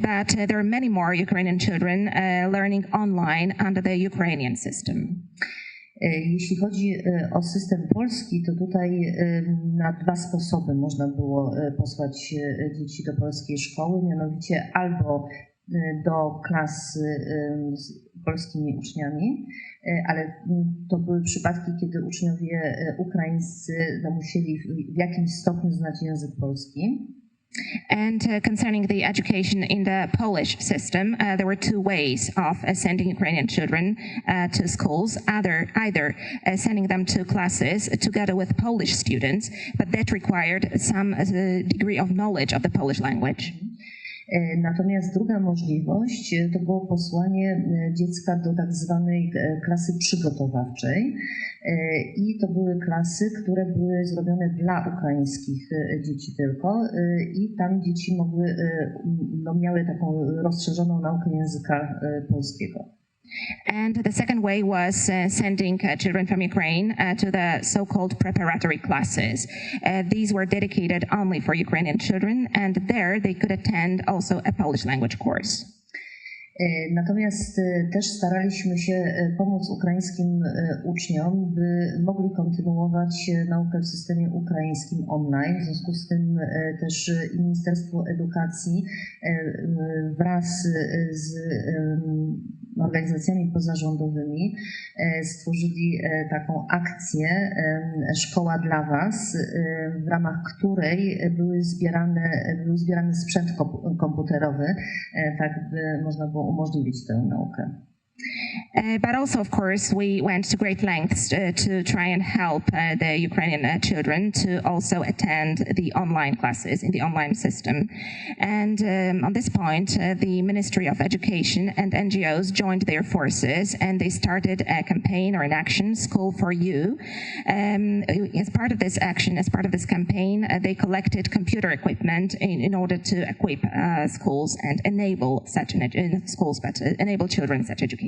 But there are many more Ukrainian children learning online under the Ukrainian system. Jeśli chodzi o system polski, to tutaj na dwa sposoby można było posłać dzieci do polskiej szkoły, mianowicie albo do klas z polskimi uczniami, ale to były przypadki, kiedy uczniowie ukraińscy musieli w jakimś stopniu znać język polski. And concerning the education in the Polish system, there were two ways of sending Ukrainian children to schools, either sending them to classes together with Polish students, but that required some degree of knowledge of the Polish language. Natomiast druga możliwość to było posłanie dziecka do tak zwanej klasy przygotowawczej i to były klasy, które były zrobione dla ukraińskich dzieci tylko i tam dzieci miały taką rozszerzoną naukę języka polskiego. And the second way was sending children from Ukraine to the so-called preparatory classes. These were dedicated only for Ukrainian children, and there they could attend also a Polish language course. Natomiast też staraliśmy się pomóc ukraińskim uczniom, by mogli kontynuować naukę w systemie ukraińskim online. W związku z tym też Ministerstwo Edukacji wraz z organizacjami pozarządowymi stworzyli taką akcję Szkoła dla Was, w ramach której był zbierany sprzęt komputerowy, tak by można było umożliwić tę naukę. But also, of course, we went to great lengths to try and help the Ukrainian children to also attend the online classes in the online system. And on this point, the Ministry of Education and NGOs joined their forces and they started a campaign or an action, School for You. As part of this action, as part of this campaign, they collected computer equipment in order to equip schools and enable enable children such education.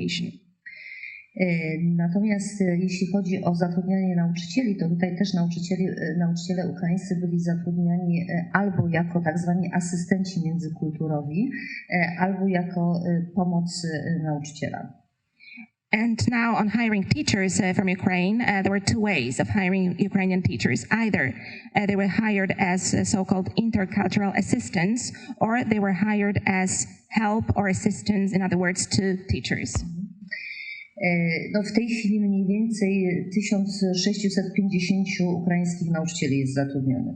Natomiast jeśli chodzi o zatrudnianie nauczycieli, to tutaj też nauczyciele ukraińscy byli zatrudniani albo jako tak zwani asystenci międzykulturowi, albo jako pomoc nauczyciela. And now on hiring teachers from Ukraine, there were two ways of hiring Ukrainian teachers. Either they were hired as so-called intercultural assistants, or they were hired as help or assistants, in other words, to teachers. No w tej chwili mniej więcej 1650 ukraińskich nauczycieli jest zatrudnionych.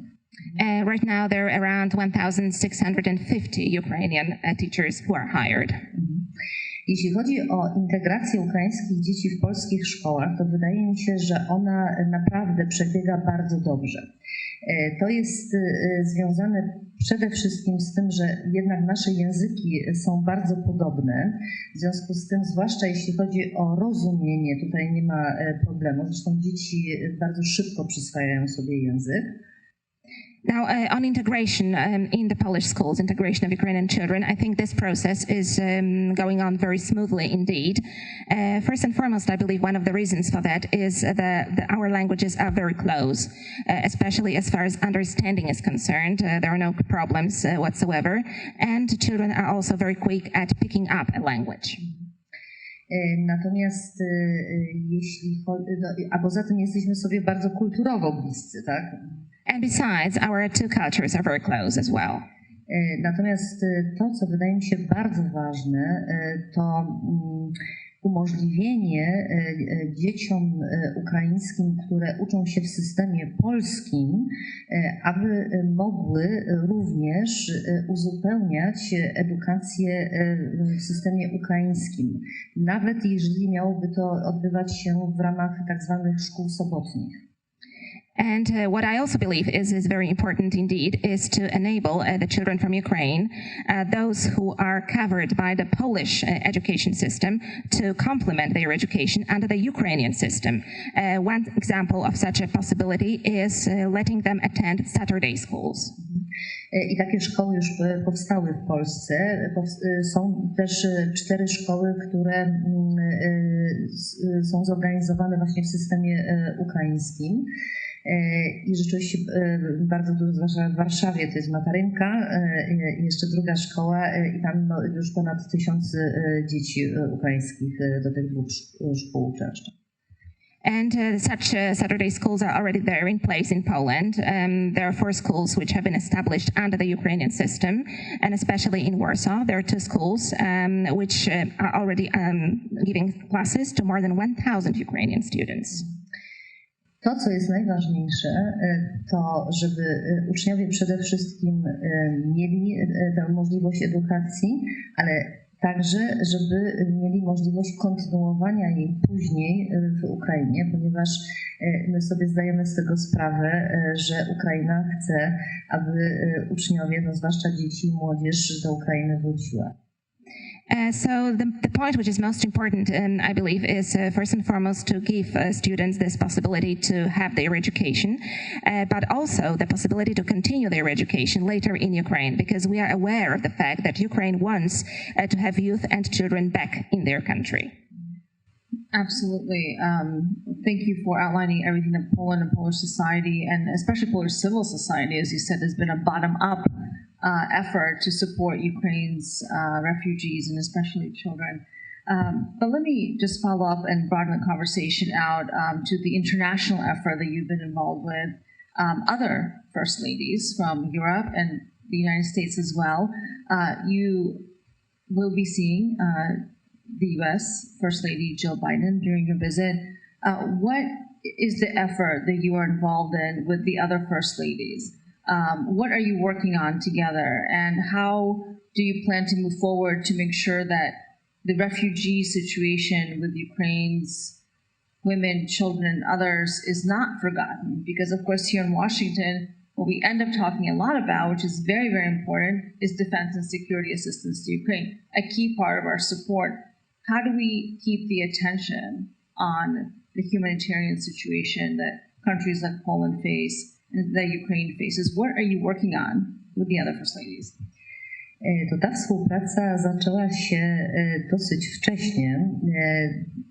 Right now there are around 1,650 Ukrainian teachers who are hired. Jeśli chodzi o integrację ukraińskich dzieci w polskich szkołach, to wydaje mi się, że ona naprawdę przebiega bardzo dobrze. To jest związane przede wszystkim z tym, że jednak nasze języki są bardzo podobne. W związku z tym, zwłaszcza jeśli chodzi o rozumienie, tutaj nie ma problemu. Zresztą dzieci bardzo szybko przyswajają sobie język. Now, on integration in the Polish schools, integration of Ukrainian children, I think this process is going on very smoothly indeed. First and foremost, I believe one of the reasons for that is that our languages are very close, especially as far as understanding is concerned. There are no problems whatsoever, and children are also very quick at picking up a language. Natomiast jeśli chodzi, a poza tym jesteśmy sobie bardzo kulturowo bliscy, tak? And besides, our two cultures are very close as well. Natomiast to, co wydaje mi się bardzo ważne, to umożliwienie dzieciom ukraińskim, które uczą się w systemie polskim, aby mogły również uzupełniać edukację w systemie ukraińskim, nawet jeżeli miałoby to odbywać się w ramach tak zwanych szkół sobotnich. And what I also believe is very important indeed is to enable the children from Ukraine, those who are covered by the Polish education system, to complement their education under the Ukrainian system. One example of such a possibility is letting them attend Saturday schools. I takie szkoły już powstały w Polsce. Są też 4 szkoły, które są zorganizowane właśnie w systemie ukraińskim. I rzeczywiście bardzo dużo, zwłaszcza w Warszawie, to jest Matarynka, jeszcze druga szkoła i tam już ponad 1000 dzieci ukraińskich do tych 2 szkół uczęszcza. And such Saturday schools are already there in place in Poland. There are 4 schools which have been established under the Ukrainian system, and especially in Warsaw, there are 2 schools which are already giving classes to more than 1,000 Ukrainian students. To, co jest najważniejsze, to żeby uczniowie przede wszystkim mieli tę możliwość edukacji, ale Także, żeby mieli możliwość kontynuowania jej później w Ukrainie, ponieważ my sobie zdajemy z tego sprawę, że Ukraina chce, aby uczniowie, no zwłaszcza dzieci i młodzież, do Ukrainy wróciła. So the point which is most important, I believe, is first and foremost to give students this possibility to have their education, but also the possibility to continue their education later in Ukraine, because we are aware of the fact that Ukraine wants to have youth and children back in their country. Absolutely. Thank you for outlining everything that Poland and Polish society, and especially Polish civil society, as you said, has been a bottom-up effort to support Ukraine's refugees and especially children. But let me just follow up and broaden the conversation out to the international effort that you've been involved with, other First Ladies from Europe and the United States as well. You will be seeing the U.S. First Lady Jill Biden during your visit. What is the effort that you are involved in with the other First Ladies? What are you working on together, and how do you plan to move forward to make sure that the refugee situation with Ukraine's women, children, and others is not forgotten? Because, of course, here in Washington, what we end up talking a lot about, which is very, very important, is defense and security assistance to Ukraine, a key part of our support. How do we keep the attention on the humanitarian situation that countries like Poland face, that Ukraine faces? What are you working on with the other First Ladies? To ta współpraca zaczęła się dosyć wcześnie.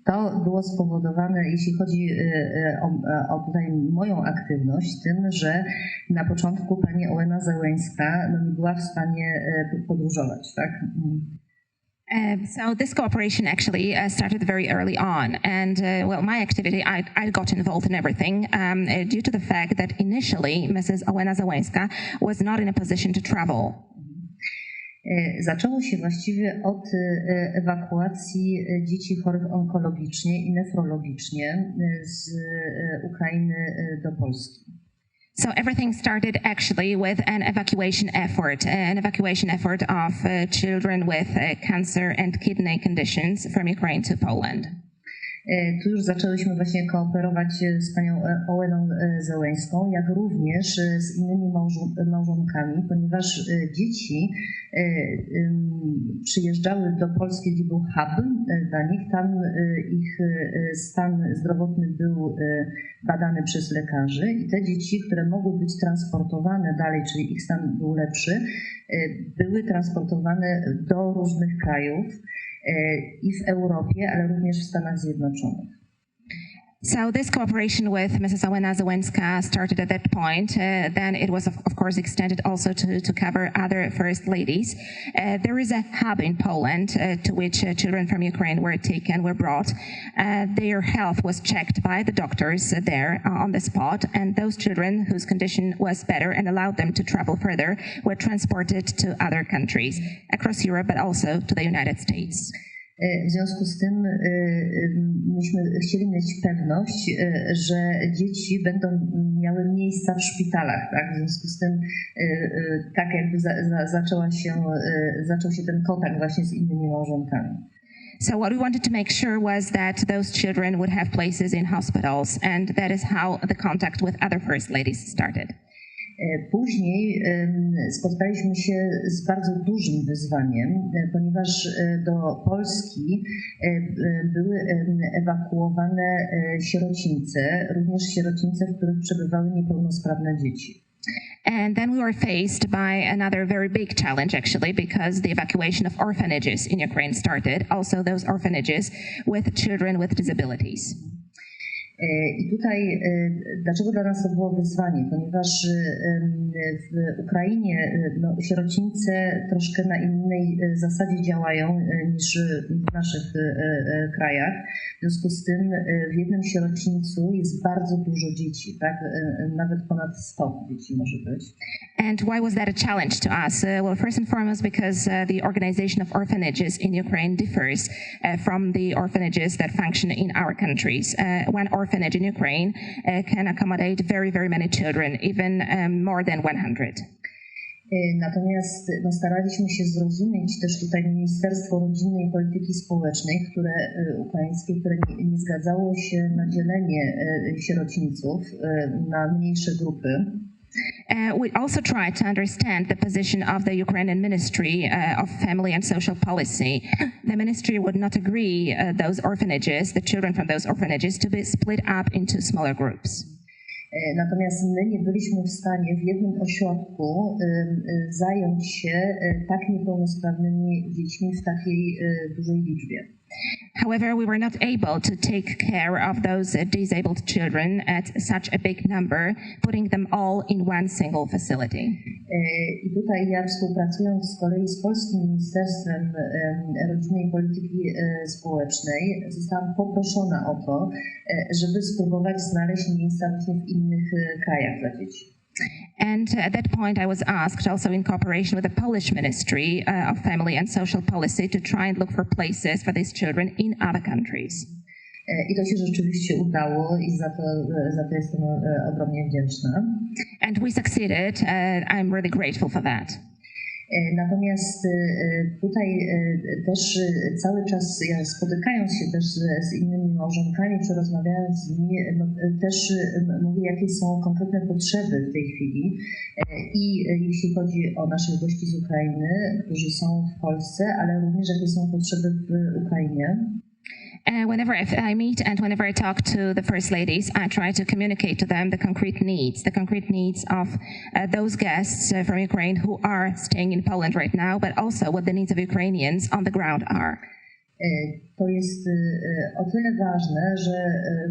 To było spowodowane, jeśli chodzi o tutaj moją aktywność, tym, że na początku pani Olena Zełenska nie była w stanie podróżować, tak? So this cooperation actually started very early on, and well, my activity, I got involved in everything due to the fact that initially Mrs. Olena Zełenska was not in a position to travel. Zaczęło się właściwie od ewakuacji dzieci chorych onkologicznie i nefrologicznie z Ukrainy do Polski. So everything started actually with an evacuation effort of children with cancer and kidney conditions from Ukraine to Poland. Tu już zaczęłyśmy właśnie kooperować z panią Oleną Zełenськą, jak również z innymi małżonkami, ponieważ dzieci przyjeżdżały do Polski, gdzie był hub dla nich. Tam ich stan zdrowotny był badany przez lekarzy i te dzieci, które mogły być transportowane dalej, czyli ich stan był lepszy, były transportowane do różnych krajów i w Europie, ale również w Stanach Zjednoczonych. So this cooperation with Mrs. Olena Zełenska started at that point. Then it was, of course, extended also to cover other First Ladies. There is a hub in Poland to which children from Ukraine were brought. Their health was checked by the doctors there on the spot, and those children whose condition was better and allowed them to travel further were transported to other countries across Europe, but also to the United States. W związku z tym myśmy chcieli mieć pewność, że dzieci będą miały miejsca w szpitalach, tak? W związku z tym tak jakby zaczął się ten kontakt właśnie z innymi małżonkami. So what we wanted to make sure was that those children would have places in hospitals, and that is how the contact with other First Ladies started. Później spotkaliśmy się z bardzo dużym wyzwaniem, ponieważ do Polski były ewakuowane sierocińce, również sierocińce, w których przebywały niepełnosprawne dzieci. And then we were faced by another very big challenge, actually, because the evacuation of orphanages in Ukraine started, also those orphanages with children with disabilities. I tutaj, dlaczego dla nas to było wyzwanie? Ponieważ w Ukrainie sierocińce troszkę na innej zasadzie działają niż w naszych krajach. W związku z tym w jednym sierocińcu jest bardzo dużo dzieci, tak? Nawet ponad 100 dzieci może być. And why was that a challenge to us? Well, first and foremost, because the organization of orphanages in Ukraine differs from the orphanages that function in our countries. One orphanage in Ukraine can accommodate very, very many children, even more than 100. Natomiast no, staraliśmy się zrozumieć też tutaj Ministerstwo Rodziny i Polityki Społecznej, ukraińskie, które nie zgadzało się na dzielenie sierocińców na mniejsze grupy. We also tried to understand the position of the Ukrainian Ministry of Family and Social Policy. The ministry would not agree those orphanages, the children from those orphanages, to be split up into smaller groups. Natomiast my nie byliśmy w stanie w jednym ośrodku zająć się tak niepełnosprawnymi dziećmi w takiej dużej liczbie. However, we were not able to take care of those disabled children at such a big number, putting them all in one single facility. I tutaj ja, współpracując z kolei z Polskim Ministerstwem Rodziny i Polityki Społecznej, zostałam poproszona o to, żeby spróbować znaleźć miejsca właśnie w innych krajach dla dzieci. And at that point, I was asked, also in cooperation with the Polish Ministry of Family and Social Policy, to try and look for places for these children in other countries. I to się rzeczywiście udało i za to jestem ogromnie wdzięczna. And we succeeded. I'm really grateful for that. Natomiast tutaj też cały czas, ja spotykając się też z innymi małżonkami, czy rozmawiając z nimi, no, też mówię, jakie są konkretne potrzeby w tej chwili. I jeśli chodzi o naszych gości z Ukrainy, którzy są w Polsce, ale również jakie są potrzeby w Ukrainie. Whenever I meet and whenever I talk to the First Ladies, I try to communicate to them the concrete needs of those guests from Ukraine who are staying in Poland right now, but also what the needs of Ukrainians on the ground are. To jest o tyle ważne, że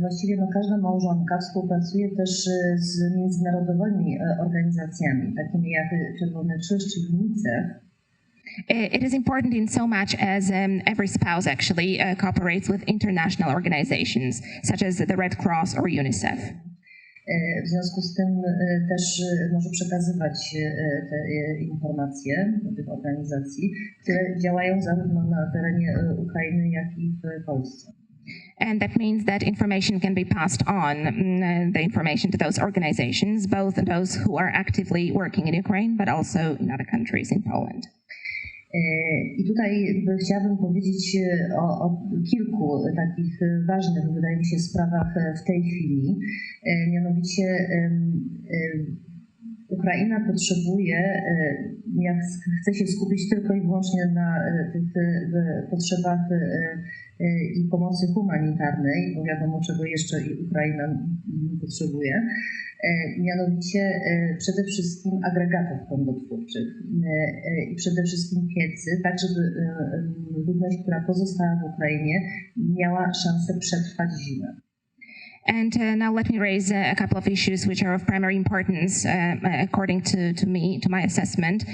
właściwie no, każda małżonka współpracuje też z międzynarodowymi organizacjami, takimi jak Czerwony Krzyż czy UNICEF. It is important in so much as every spouse actually cooperates with international organizations, such as the Red Cross or UNICEF. W związku z tym też może przekazywać te informacje do tych organizacji, które działają zarówno na terenie Ukrainy, jak i w Polsce. And that means that information can be passed on, the information to those organizations, both those who are actively working in Ukraine, but also in other countries in Poland. I tutaj chciałabym powiedzieć o kilku takich ważnych, wydaje mi się, sprawach w tej chwili. Mianowicie Ukraina potrzebuje, jak chce się skupić tylko i wyłącznie na tych potrzebach i pomocy humanitarnej, bo wiadomo, czego jeszcze i Ukraina potrzebuje, mianowicie przede wszystkim agregatów prądotwórczych i przede wszystkim piecy, tak żeby ludność, która pozostała w Ukrainie, miała szansę przetrwać zimę. And now let me raise a couple of issues which are of primary importance according to me, to my assessment.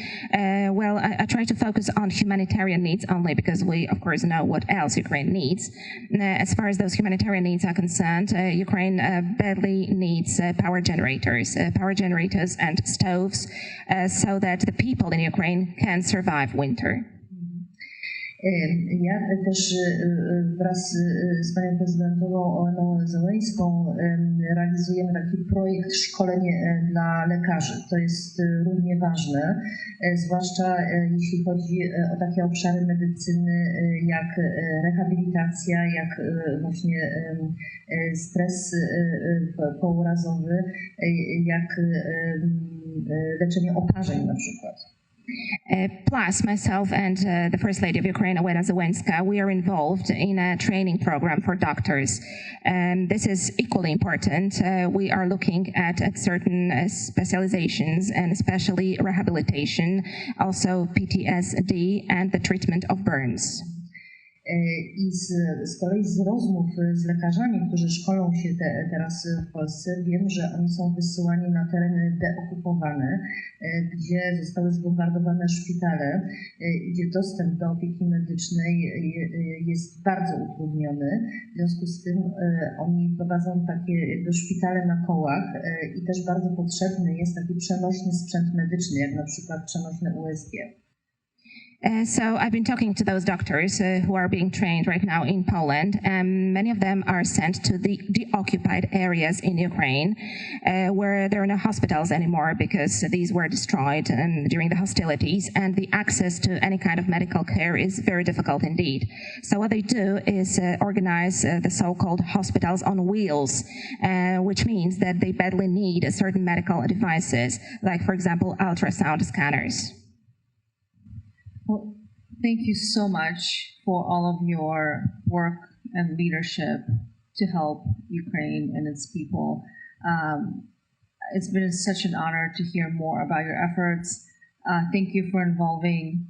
Well, I try to focus on humanitarian needs only because we, of course, know what else Ukraine needs. As far as those humanitarian needs are concerned, Ukraine badly needs power generators and stoves so that the people in Ukraine can survive winter. Ja też wraz z panią prezydentową Oleną Zełeńską realizujemy taki projekt szkoleń dla lekarzy. To jest równie ważne, zwłaszcza jeśli chodzi o takie obszary medycyny jak rehabilitacja, jak właśnie stres pourazowy, jak leczenie oparzeń na przykład. Plus, myself and the First Lady of Ukraine, Olena Zełenska, we are involved in a training program for doctors. This is equally important. We are looking at certain specializations and especially rehabilitation, also PTSD and the treatment of burns. I z kolei z rozmów z lekarzami, którzy szkolą się teraz w Polsce, wiem, że oni są wysyłani na tereny deokupowane, gdzie zostały zbombardowane szpitale, gdzie dostęp do opieki medycznej jest bardzo utrudniony. W związku z tym oni prowadzą takie szpitale na kołach i też bardzo potrzebny jest taki przenośny sprzęt medyczny, jak na przykład przenośne USG. So I've been talking to those doctors who are being trained right now in Poland. Many of them are sent to the occupied areas in Ukraine, where there are no hospitals anymore because these were destroyed during the hostilities, and the access to any kind of medical care is very difficult indeed. So what they do is organize the so-called hospitals on wheels, which means that they badly need certain medical devices, like, for example, ultrasound scanners. Well, thank you so much for all of your work and leadership to help Ukraine and its people. It's been such an honor to hear more about your efforts. Thank you for involving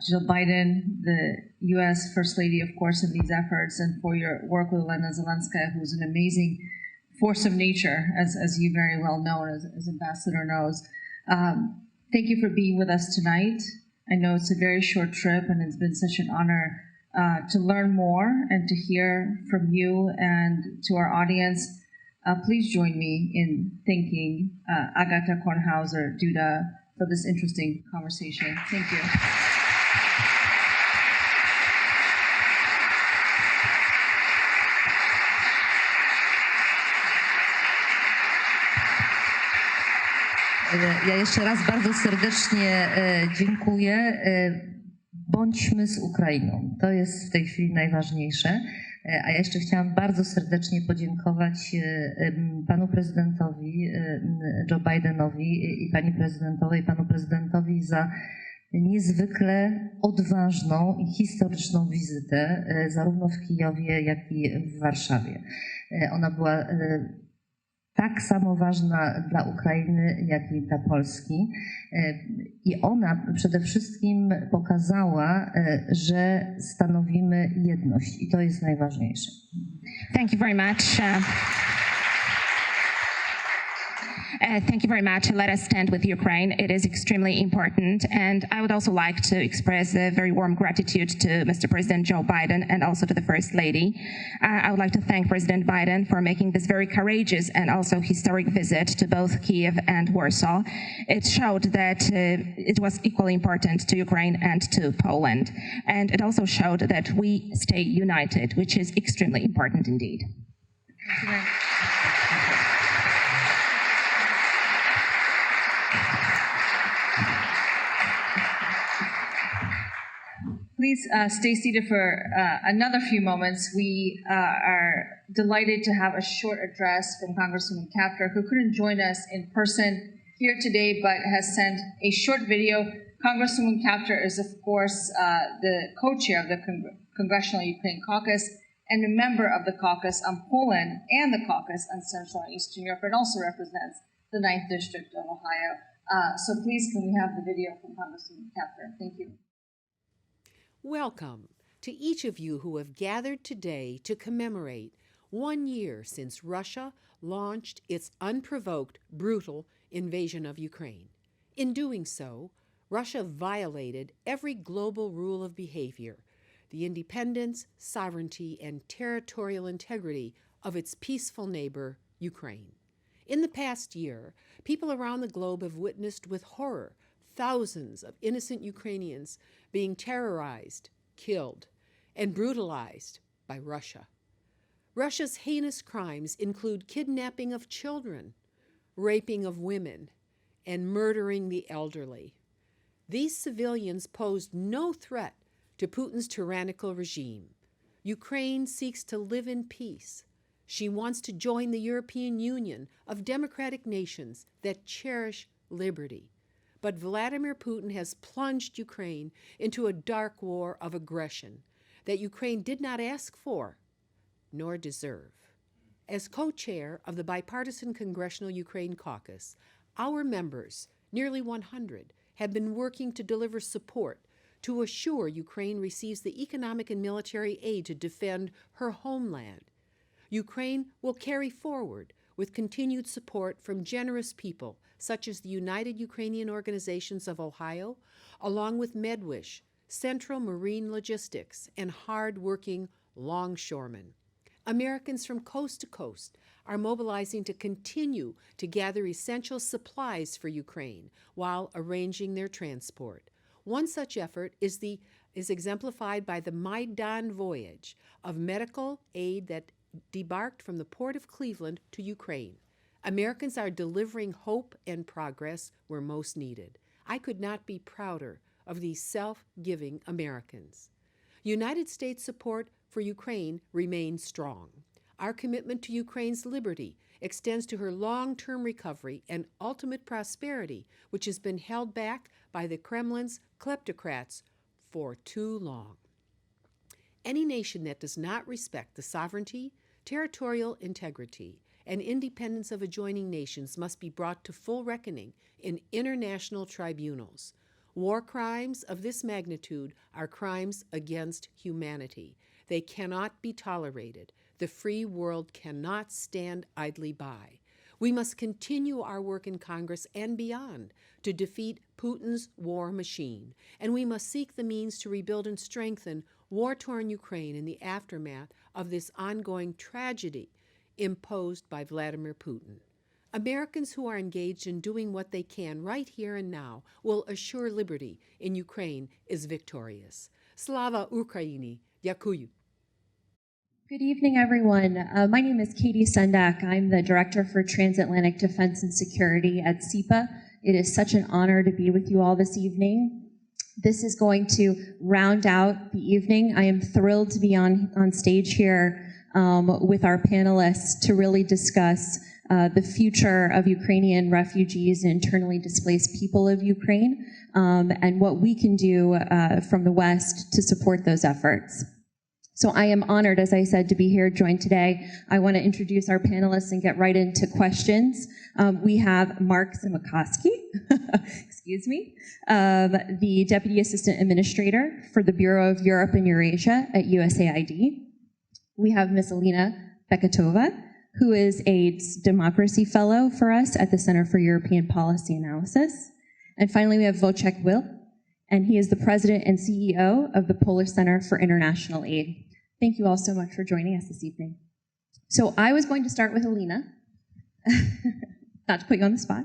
Jill Biden, the U.S. First Lady, of course, in these efforts, and for your work with Alina, who's an amazing force of nature, as you very well know, as Ambassador knows. Thank you for being with us tonight. I know it's a very short trip, and it's been such an honor to learn more and to hear from you. And to our audience, please join me in thanking Agata Kornhauser-Duda for this interesting conversation. Thank you. Ja jeszcze raz bardzo serdecznie dziękuję. Bądźmy z Ukrainą. To jest w tej chwili najważniejsze. A ja jeszcze chciałam bardzo serdecznie podziękować panu prezydentowi Joe Bidenowi i pani prezydentowej, panu prezydentowi za niezwykle odważną i historyczną wizytę zarówno w Kijowie, jak i w Warszawie. Ona była tak samo ważna dla Ukrainy, jak i dla Polski. I ona przede wszystkim pokazała, że stanowimy jedność i to jest najważniejsze. Thank you very much. Thank you very much. Let us stand with Ukraine. It is extremely important. And I would also like to express a very warm gratitude to Mr. President Joe Biden and also to the First Lady. I would like to thank President Biden for making this very courageous and also historic visit to both Kiev and Warsaw. It showed that it was equally important to Ukraine and to Poland. And it also showed that we stay united, which is extremely important indeed. Thank you very much. Please stay seated for another few moments. We are delighted to have a short address from Congresswoman Kaptur, who couldn't join us in person here today, but has sent a short video. Congresswoman Kaptur is, of course, the co-chair of the Congressional Ukraine Caucus and a member of the caucus on Poland and the caucus on Central and Eastern Europe, and also represents the 9th District of Ohio. So please, can we have the video from Congresswoman Kaptur? Thank you. Welcome to each of you who have gathered today to commemorate 1 year since Russia launched its unprovoked, brutal invasion of Ukraine. In doing so, Russia violated every global rule of behavior, the independence, sovereignty, and territorial integrity of its peaceful neighbor, Ukraine. In the past year, people around the globe have witnessed with horror thousands of innocent Ukrainians being terrorized, killed, and brutalized by Russia. Russia's heinous crimes include kidnapping of children, raping of women, and murdering the elderly. These civilians posed no threat to Putin's tyrannical regime. Ukraine seeks to live in peace. She wants to join the European Union of democratic nations that cherish liberty. But Vladimir Putin has plunged Ukraine into a dark war of aggression that Ukraine did not ask for nor deserve. As co-chair of the bipartisan Congressional Ukraine Caucus, our members, nearly 100, have been working to deliver support to assure Ukraine receives the economic and military aid to defend her homeland. Ukraine will carry forward with continued support from generous people such as the United Ukrainian Organizations of Ohio, along with MedWish, Central Marine Logistics, and hard-working longshoremen. Americans from coast to coast are mobilizing to continue to gather essential supplies for Ukraine while arranging their transport. One such effort is exemplified by the Maidan voyage of medical aid that debarked from the port of Cleveland to Ukraine. Americans are delivering hope and progress where most needed. I could not be prouder of these self-giving Americans. United States support for Ukraine remains strong. Our commitment to Ukraine's liberty extends to her long-term recovery and ultimate prosperity, which has been held back by the Kremlin's kleptocrats for too long. Any nation that does not respect the sovereignty, territorial integrity, and independence of adjoining nations must be brought to full reckoning in international tribunals. War crimes of this magnitude are crimes against humanity. They cannot be tolerated. The free world cannot stand idly by. We must continue our work in Congress and beyond to defeat Putin's war machine, and we must seek the means to rebuild and strengthen war-torn Ukraine in the aftermath of this ongoing tragedy imposed by Vladimir Putin. Americans who are engaged in doing what they can right here and now will assure liberty in Ukraine is victorious. Slava Ukraini! Дякую. Good evening, everyone. My name is Katie Sendak. I'm the Director for Transatlantic Defense and Security at SEPA. It is such an honor to be with you all this evening. This is going to round out the evening. I am thrilled to be on stage here with our panelists to really discuss the future of Ukrainian refugees and internally displaced people of Ukraine and what we can do from the West to support those efforts. So I am honored, as I said, to be here joined today. I want to introduce our panelists and get right into questions. We have Mark Simakowski, excuse me, the Deputy Assistant Administrator for the Bureau of Europe and Eurasia at USAID. We have Ms. Alina Beketova, who is a Democracy Fellow for us at the Center for European Policy Analysis. And finally, we have Wojciech Will, and he is the President and CEO of the Polish Center for International Aid. Thank you all so much for joining us this evening. So I was going to start with Alina, not to put you on the spot.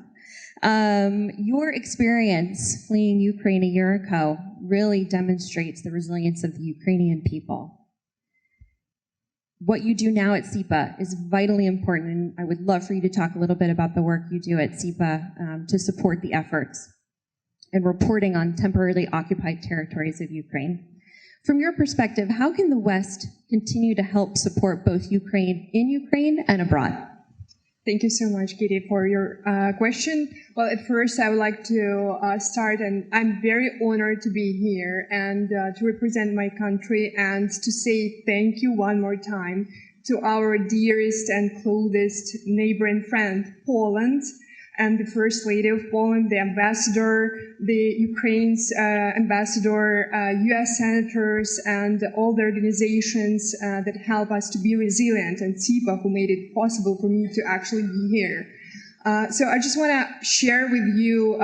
Your experience fleeing Ukraine a year ago really demonstrates the resilience of the Ukrainian people. What you do now at SEPA is vitally important, and I would love for you to talk a little bit about the work you do at SEPA to support the efforts and reporting on temporarily occupied territories of Ukraine. From your perspective, how can the West continue to help support both Ukraine in Ukraine and abroad? Thank you so much, Katie, for your question. Well, at first, I would like to start, and I'm very honored to be here and to represent my country and to say thank you one more time to our dearest and closest neighbor and friend, Poland, and the First Lady of Poland, the ambassador, the Ukraine's ambassador, US senators, and all the organizations that help us to be resilient, and SEPA, who made it possible for me to actually be here. So I just want to share with you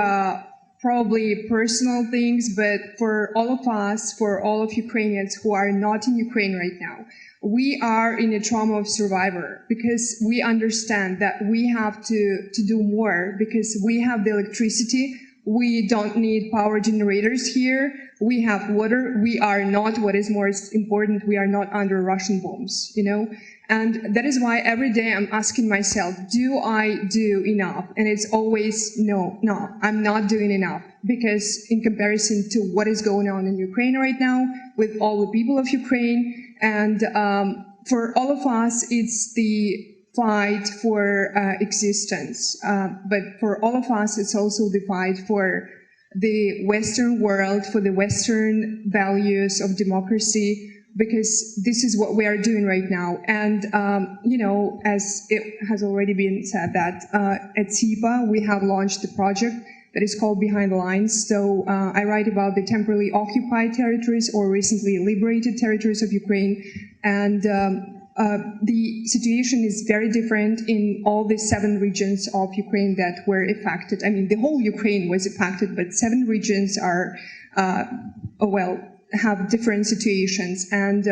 probably personal things, but for all of us, for all of Ukrainians who are not in Ukraine right now, we are in a trauma of survivor because we understand that we have to do more because we have the electricity. We don't need power generators here. We have water. We are not, what is more important, we are not under Russian bombs, you know? And that is why every day I'm asking myself, do I do enough? And it's always, no, I'm not doing enough. Because in comparison to what is going on in Ukraine right now, with all the people of Ukraine, and for all of us, it's the fight for existence. But for all of us, it's also the fight for the Western world, for the Western values of democracy, because this is what we are doing right now. And, you know, as it has already been said that at SEPA, we have launched a project that is called Behind the Lines. So I write about the temporarily occupied territories or recently liberated territories of Ukraine. And the situation is very different in all the 7 regions of Ukraine that were affected. I mean, the whole Ukraine was affected, but 7 regions are, well, have different situations. And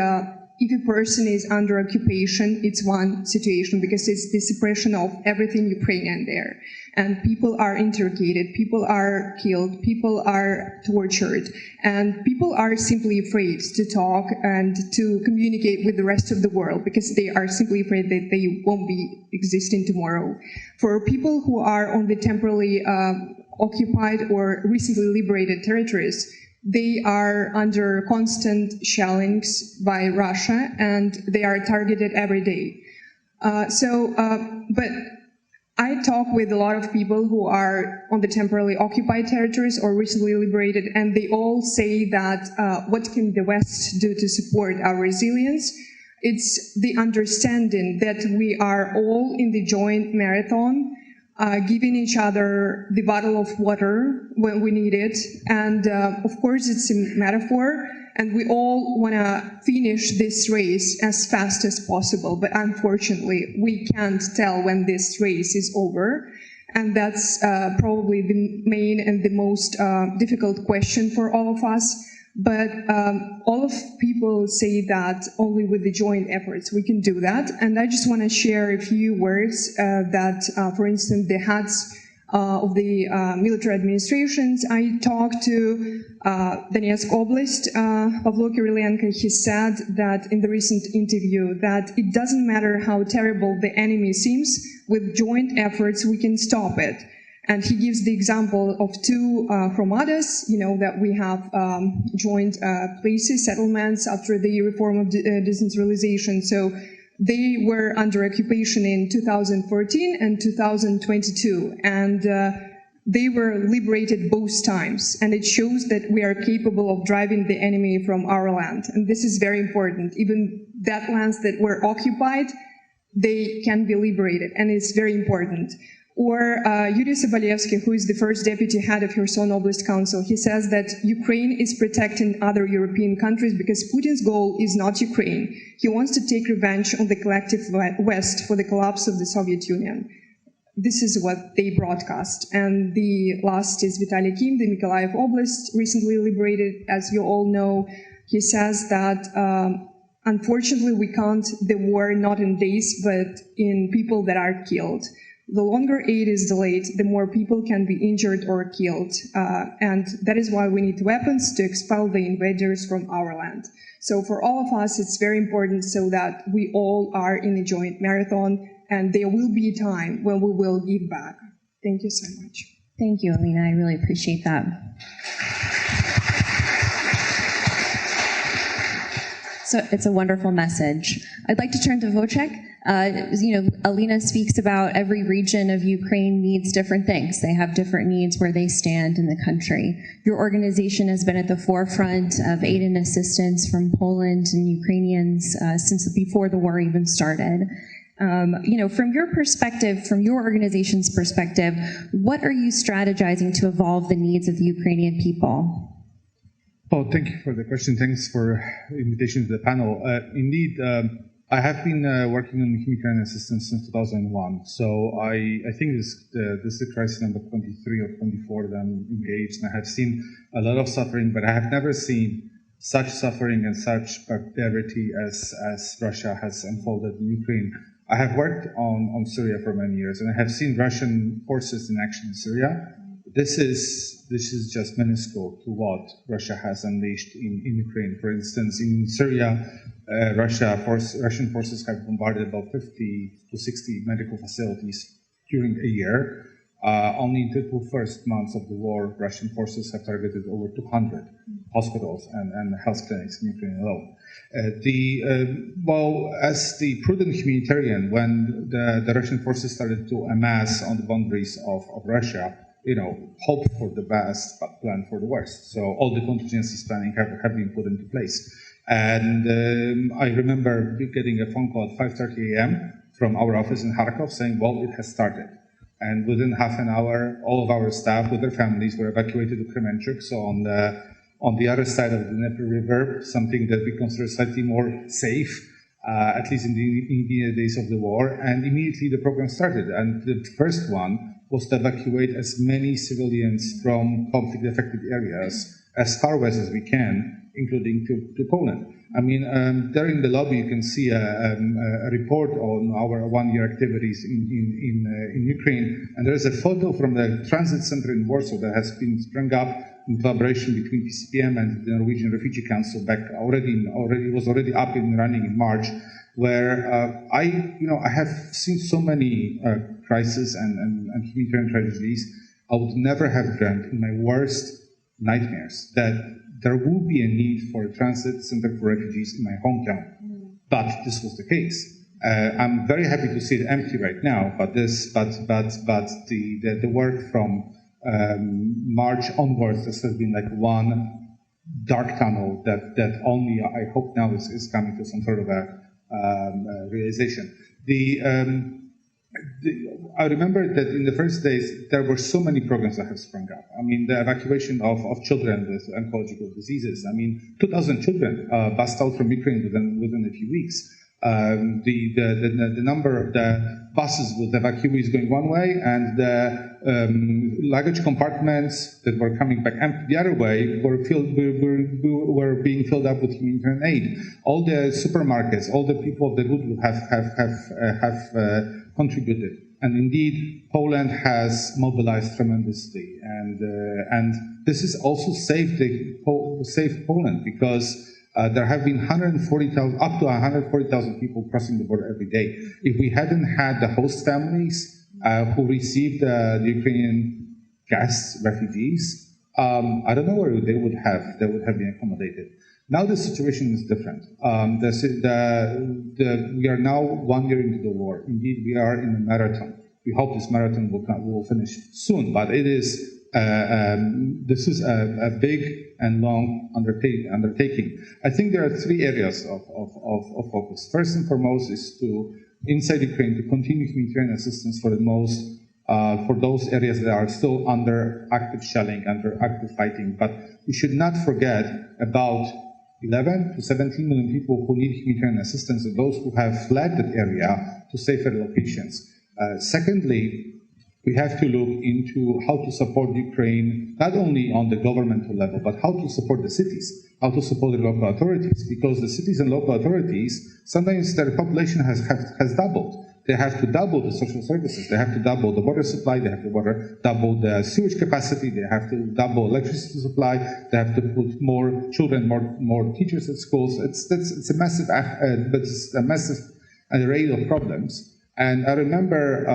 if a person is under occupation, it's one situation because it's the suppression of everything Ukrainian there. And people are interrogated, people are killed, people are tortured, and people are simply afraid to talk and to communicate with the rest of the world because they are simply afraid that they won't be existing tomorrow. For people who are on the temporarily occupied or recently liberated territories, they are under constant shellings by Russia and they are targeted every day. But I talk with a lot of people who are on the temporarily occupied territories or recently liberated, and they all say that what can the West do to support our resilience? It's the understanding that we are all in the joint marathon, giving each other the bottle of water when we need it. And of course, it's a metaphor, and we all want to finish this race as fast as possible. But unfortunately, we can't tell when this race is over. And that's probably the main and the most difficult question for all of us. But all of people say that only with the joint efforts we can do that. And I just want to share a few words that, for instance, the heads of the military administrations. I talked to Donetsk Oblast, Pavlo Kirilenko. He said that in the recent interview that it doesn't matter how terrible the enemy seems, with joint efforts we can stop it. And he gives the example of two hromadas, that we have joined places, settlements after the reform of decentralization. So they were under occupation in 2014 and 2022, and they were liberated both times. And it shows that we are capable of driving the enemy from our land. And this is very important. Even that lands that were occupied, they can be liberated, and it's very important. Or Yuri Sobolevsky, who is the first deputy head of Kherson Oblast Council, he says that Ukraine is protecting other European countries because Putin's goal is not Ukraine. He wants to take revenge on the collective West for the collapse of the Soviet Union. This is what they broadcast. And the last is Vitaly Kim, the Mykolaiv Oblast, recently liberated, as you all know. He says that unfortunately we count the war not in days, but in people that are killed. The longer aid is delayed, the more people can be injured or killed. And that is why we need weapons to expel the invaders from our land. So for all of us, it's very important so that we all are in a joint marathon, and there will be a time when we will give back. Thank you so much. Thank you, Alina. I really appreciate that. So it's a wonderful message. I'd like to turn to Wojciech. Alina speaks about every region of Ukraine needs different things. They have different needs where they stand in the country. Your organization has been at the forefront of aid and assistance from Poland and Ukrainians since before the war even started. From your perspective, from your organization's perspective, what are you strategizing to evolve the needs of the Ukrainian people? Oh, thank you for the question. Thanks for the invitation to the panel. Indeed, I have been working on humanitarian assistance since 2001. So I think this is crisis number 23 or 24 that I'm engaged, and I have seen a lot of suffering, but I have never seen such suffering and such barbarity as Russia has unfolded in Ukraine. I have worked on Syria for many years, and I have seen Russian forces in action in Syria. This is just minuscule to what Russia has unleashed in Ukraine. For instance, in Syria, Russian forces have bombarded about 50 to 60 medical facilities during a year. Only in the 2 first months of the war, Russian forces have targeted over 200 hospitals and health clinics in Ukraine alone. As the prudent humanitarian, when the Russian forces started to amass on the boundaries of Russia, hope for the best, but plan for the worst. So all the contingencies planning have been put into place. And I remember getting a phone call at 5:30 a.m. from our office in Kharkov saying, well, it has started. And within half an hour, all of our staff with their families were evacuated to Kremenchuk, so on the other side of the Dnieper River, something that we consider slightly more safe, at least in the days of the war. And immediately the program started. And the first one was to evacuate as many civilians from conflict-affected areas as far west as we can including to Poland. I mean, there in the lobby you can see a report on our one-year activities in Ukraine, and there is a photo from the transit center in Warsaw that has been sprung up in collaboration between PCPM and the Norwegian Refugee Council back it was already up and running in March, where I have seen so many crises and humanitarian tragedies. I would never have dreamt in my worst nightmares that there will be a need for a transit center for refugees in my hometown. But this was the case. I'm very happy to see it empty right now, but the work from March onwards, this has been like one dark tunnel that only I hope now is coming to some sort of a realization. I remember that in the first days, there were so many programs that have sprung up. I mean, the evacuation of children with oncological diseases. I mean, 2,000 children bussed out from Ukraine within a few weeks. The number of the buses with evacuees going one way and the luggage compartments that were coming back empty the other way were being filled up with humanitarian aid. All the supermarkets, all the people of the goodwill have contributed, and indeed Poland has mobilized tremendously, and this has also saved Poland because. There have been up to 140,000 people crossing the border every day. If we hadn't had the host families who received the Ukrainian guests, refugees, I don't know where they would have been accommodated. Now the situation is different. We are now 1 year into the war. Indeed, we are in a marathon. We hope this marathon will finish soon, but it is. This is a big and long undertaking. I think there are three areas of focus. First and foremost is to, inside Ukraine, to continue humanitarian assistance for those areas that are still under active shelling, under active fighting. But we should not forget about 11 to 17 million people who need humanitarian assistance, and those who have fled that area to safer locations. Secondly, we have to look into how to support Ukraine, not only on the governmental level, but how to support the cities, how to support the local authorities, because the cities and local authorities, sometimes their population has doubled. They have to double the social services, they have to double the water supply, they have to double the sewage capacity, they have to double electricity supply, they have to put more children, more teachers at schools. It's a massive array of problems. And I remember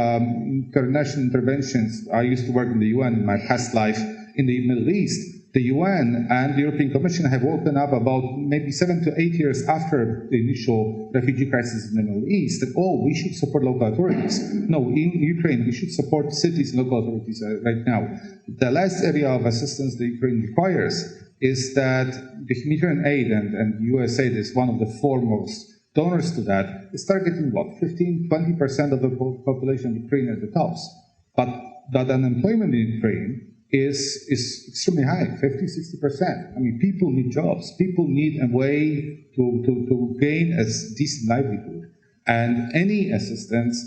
international interventions. I used to work in the UN in my past life in the Middle East. The UN and the European Commission have woken up about maybe 7 to 8 years after the initial refugee crisis in the Middle East that, we should support local authorities. No, in Ukraine, we should support cities and local authorities right now. The last area of assistance that Ukraine requires is that the humanitarian aid and USAID is one of the foremost donors to that, is targeting 15-20% of the population of Ukraine at the tops. But that unemployment in Ukraine is extremely high, 50-60%. I mean, people need jobs. People need a way to gain a decent livelihood. And any assistance,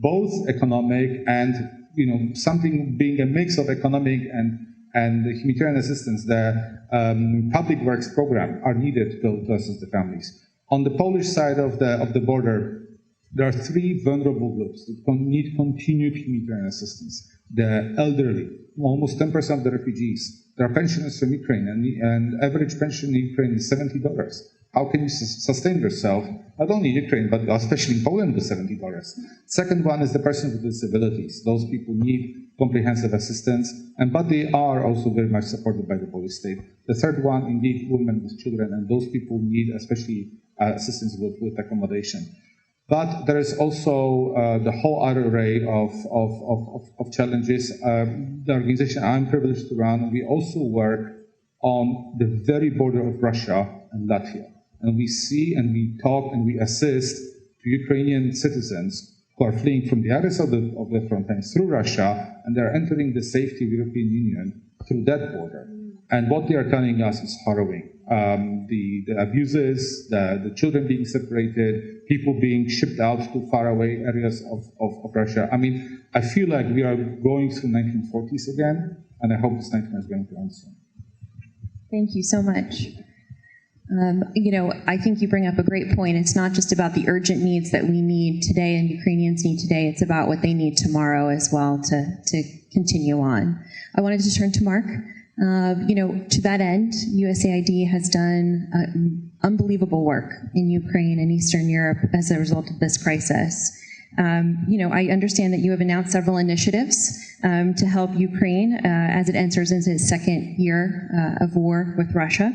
both economic and something being a mix of economic and the humanitarian assistance, the public works program are needed to assist the families. On the Polish side of the border, there are three vulnerable groups that need continued humanitarian assistance. The elderly, almost 10% of the refugees. There are pensioners from Ukraine, and average pension in Ukraine is $70. How can you sustain yourself, not only in Ukraine, but especially in Poland with $70? Second one is the person with disabilities. Those people need comprehensive assistance, but they are also very much supported by the Polish state. The third one, indeed, women with children, and those people need especially assistance with accommodation. But there is also the whole other array of challenges. The organization I'm privileged to run, we also work on the very border of Russia and Latvia. And we see and we talk and we assist to Ukrainian citizens who are fleeing from the other side of the front lines through Russia, and they're entering the safety of the European Union through that border. And what they are telling us is harrowing. The abuses, the children being separated, people being shipped out to faraway areas of Russia. I mean, I feel like we are going through 1940s again, and I hope this nightmare is going to end soon. Thank you so much. I think you bring up a great point. It's not just about the urgent needs that we need today and Ukrainians need today. It's about what they need tomorrow as well to continue on. I wanted to turn to Mark. To that end, USAID has done unbelievable work in Ukraine and Eastern Europe as a result of this crisis. I understand that you have announced several initiatives to help Ukraine as it enters into its second year of war with Russia.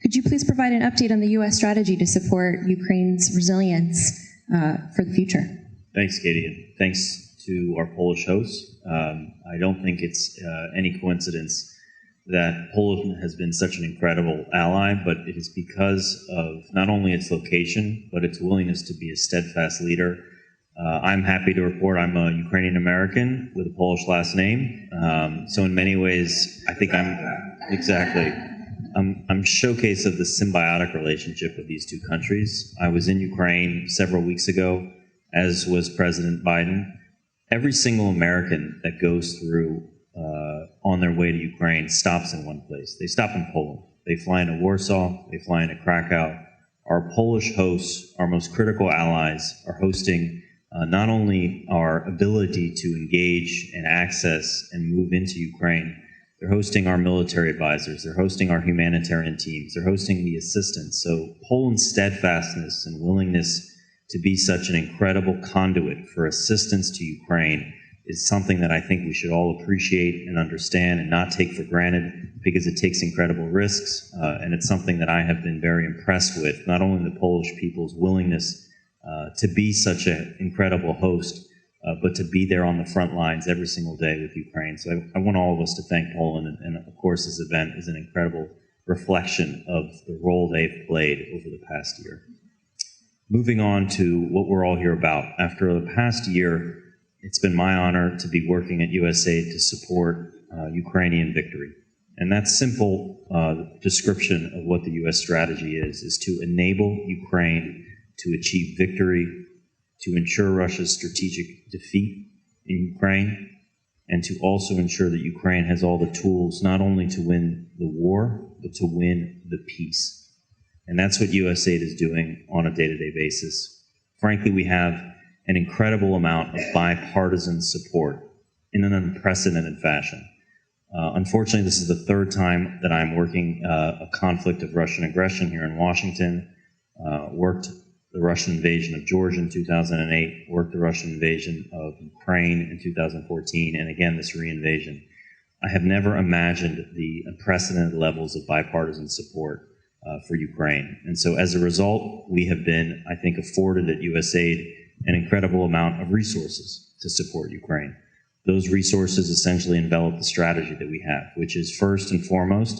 Could you please provide an update on the U.S. strategy to support Ukraine's resilience for the future? Thanks, Katie, and thanks to our Polish hosts. I don't think it's any coincidence that Poland has been such an incredible ally, but it is because of not only its location, but its willingness to be a steadfast leader. I'm happy to report I'm a Ukrainian American with a Polish last name. So in many ways, I think I'm a showcase of the symbiotic relationship of these two countries. I was in Ukraine several weeks ago, as was President Biden. Every single American that goes through on their way to Ukraine stops in one place. They stop in Poland. They fly into Warsaw. They fly into Krakow. Our Polish hosts, our most critical allies, are hosting not only our ability to engage and access and move into Ukraine, they're hosting our military advisors, they're hosting our humanitarian teams, they're hosting the assistance. So Poland's steadfastness and willingness to be such an incredible conduit for assistance to Ukraine is something that I think we should all appreciate and understand and not take for granted, because it takes incredible risks. And it's something that I have been very impressed with, not only the Polish people's willingness to be such an incredible host, but to be there on the front lines every single day with Ukraine. So I want all of us to thank Poland, and of course this event is an incredible reflection of the role they've played over the past year. Moving on to what we're all here about. After the past year, it's been my honor to be working at USAID to support Ukrainian victory. And that simple description of what the U.S. strategy is to enable Ukraine to achieve victory, to ensure Russia's strategic defeat in Ukraine, and to also ensure that Ukraine has all the tools not only to win the war, but to win the peace. And that's what USAID is doing on a day-to-day basis. Frankly, we have an incredible amount of bipartisan support in an unprecedented fashion. Unfortunately, this is the third time that I'm working a conflict of Russian aggression here in Washington. Worked the Russian invasion of Georgia in 2008, worked the Russian invasion of Ukraine in 2014, and again this reinvasion. I have never imagined the unprecedented levels of bipartisan support for Ukraine. And so as a result, we have been, I think, afforded at USAID an incredible amount of resources to support Ukraine. Those resources essentially envelop the strategy that we have, which is first and foremost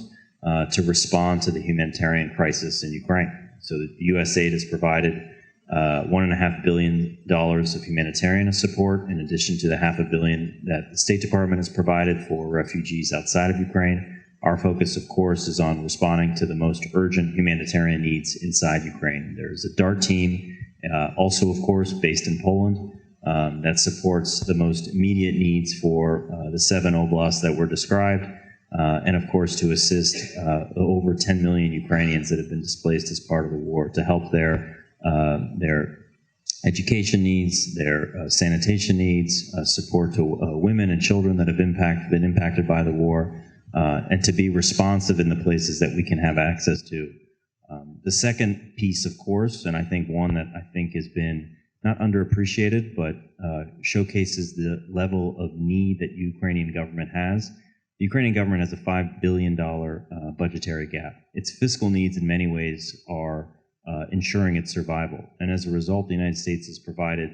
to respond to the humanitarian crisis in Ukraine. So the USAID has provided $1.5 billion of humanitarian support, in addition to the $500 million that the State Department has provided for refugees outside of Ukraine. Our focus, of course, is on responding to the most urgent humanitarian needs inside Ukraine. There's a DART team, also, of course, based in Poland, that supports the most immediate needs for the 7 oblasts that were described, and of course to assist the over 10 million Ukrainians that have been displaced as part of the war, to help their education needs, their sanitation needs, support to women and children that have been impacted by the war, and to be responsive in the places that we can have access to. The second piece, of course, and I think one that I think has been not underappreciated, but showcases the level of need that Ukrainian government has. The Ukrainian government has a $5 billion budgetary gap. Its fiscal needs in many ways are ensuring its survival. And as a result, the United States has provided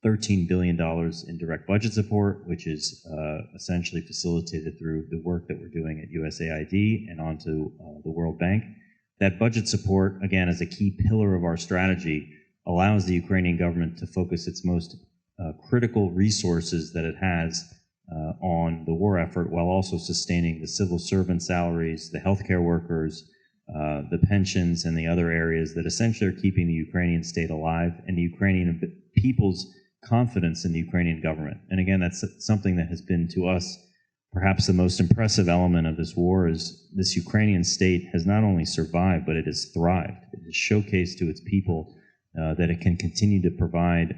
$13 billion in direct budget support, which is essentially facilitated through the work that we're doing at USAID and onto the World Bank. That budget support, again, as a key pillar of our strategy, allows the Ukrainian government to focus its most critical resources that it has on the war effort, while also sustaining the civil servant salaries, the healthcare workers, the pensions, and the other areas that essentially are keeping the Ukrainian state alive and the Ukrainian people's confidence in the Ukrainian government. And again, that's something that has been to us Perhaps the most impressive element of this war is this Ukrainian state has not only survived, but it has thrived. It has showcased to its people that it can continue to provide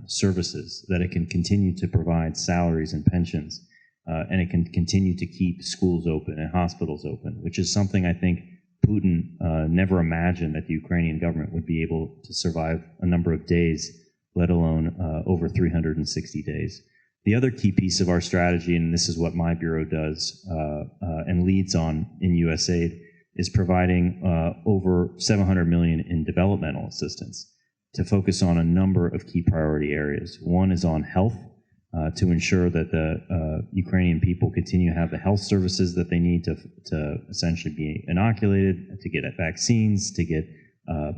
services, that it can continue to provide salaries and pensions, and it can continue to keep schools open and hospitals open, which is something I think Putin never imagined that the Ukrainian government would be able to survive a number of days, let alone over 360 days. The other key piece of our strategy, and this is what my bureau does and leads on in USAID, is providing over $700 million in developmental assistance to focus on a number of key priority areas. One is on health, to ensure that the Ukrainian people continue to have the health services that they need to essentially be inoculated, to get vaccines, to get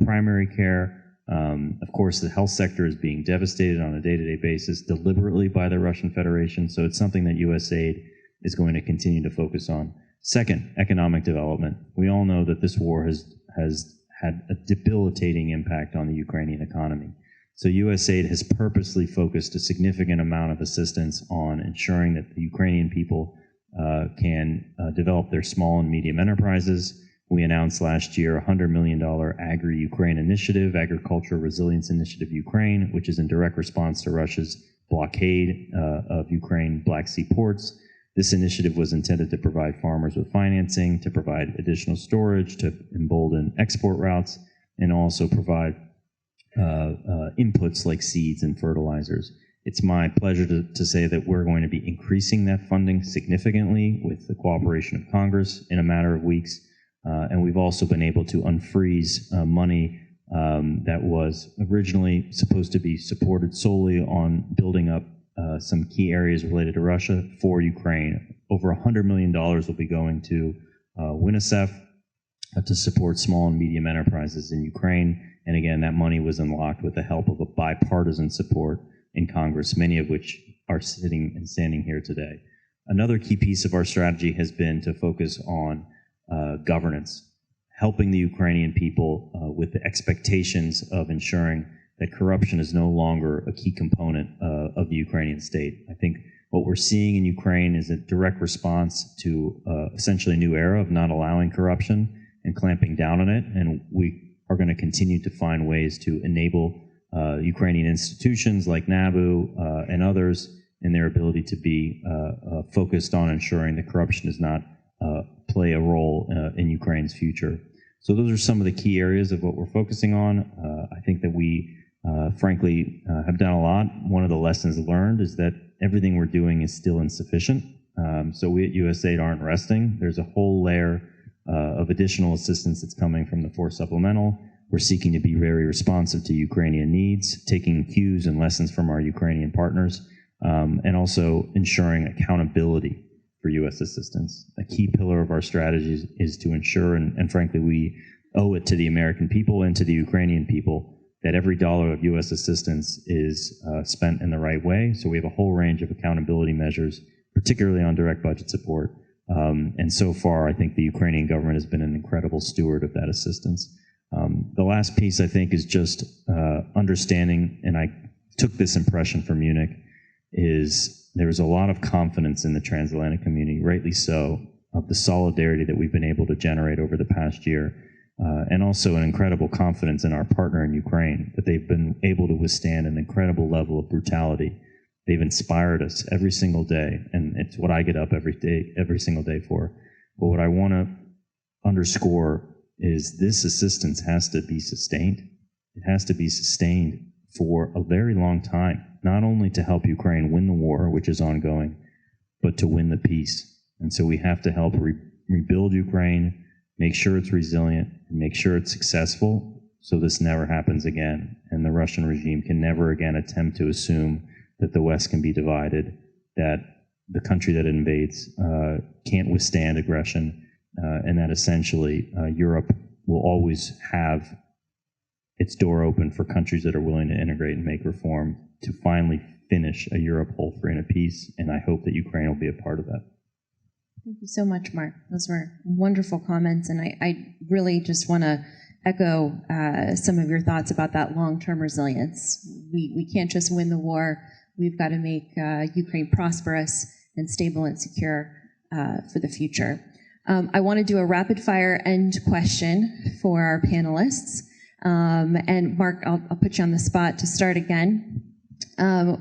primary care. Of course, the health sector is being devastated on a day-to-day basis deliberately by the Russian Federation, so it's something that USAID is going to continue to focus on. Second, economic development. We all know that this war has had a debilitating impact on the Ukrainian economy. So USAID has purposely focused a significant amount of assistance on ensuring that the Ukrainian people can develop their small and medium enterprises. We announced last year a $100 million Agri-Ukraine Initiative, Agricultural Resilience Initiative Ukraine, which is in direct response to Russia's blockade of Ukraine Black Sea ports. This initiative was intended to provide farmers with financing, to provide additional storage, to embolden export routes, and also provide inputs like seeds and fertilizers. It's my pleasure to say that we're going to be increasing that funding significantly with the cooperation of Congress in a matter of weeks. And we've also been able to unfreeze money that was originally supposed to be supported solely on building up some key areas related to Russia for Ukraine. Over $100 million will be going to UNICEF to support small and medium enterprises in Ukraine. And again, that money was unlocked with the help of a bipartisan support in Congress, many of which are sitting and standing here today. Another key piece of our strategy has been to focus on governance, helping the Ukrainian people with the expectations of ensuring that corruption is no longer a key component of the Ukrainian state. I think what we're seeing in Ukraine is a direct response to essentially a new era of not allowing corruption and clamping down on it, and we are going to continue to find ways to enable Ukrainian institutions like NABU and others in their ability to be focused on ensuring that corruption does not play a role in Ukraine's future. So those are some of the key areas of what we're focusing on. I think that we, frankly, have done a lot. One of the lessons learned is that everything we're doing is still insufficient. So we at USAID aren't resting. There's a whole layer of additional assistance that's coming from the Force Supplemental. We're seeking to be very responsive to Ukrainian needs, taking cues and lessons from our Ukrainian partners, and also ensuring accountability for U.S. assistance. A key pillar of our strategy is to ensure, and frankly, we owe it to the American people and to the Ukrainian people, that every dollar of U.S. assistance is spent in the right way. So we have a whole range of accountability measures, particularly on direct budget support. And so far, I think the Ukrainian government has been an incredible steward of that assistance. The last piece, I think, is just understanding, and I took this impression from Munich, is there's a lot of confidence in the transatlantic community, rightly so, of the solidarity that we've been able to generate over the past year, and also an incredible confidence in our partner in Ukraine, that they've been able to withstand an incredible level of brutality. They've inspired us every single day, and it's what I get up every single day for. But what I want to underscore is this assistance has to be sustained. It has to be sustained for a very long time, not only to help Ukraine win the war, which is ongoing, but to win the peace. And so we have to help rebuild Ukraine, make sure it's resilient, and make sure it's successful so this never happens again. And the Russian regime can never again attempt to assume that the West can be divided, that the country that invades can't withstand aggression, and that essentially Europe will always have its door open for countries that are willing to integrate and make reform to finally finish a Europe whole, free, and at peace. And I hope that Ukraine will be a part of that. Thank you so much, Mark. Those were wonderful comments, and I really just want to echo some of your thoughts about that long-term resilience. We can't just win the war. We've got to make Ukraine prosperous and stable and secure for the future. I want to do a rapid fire end question for our panelists. And Mark, I'll put you on the spot to start again.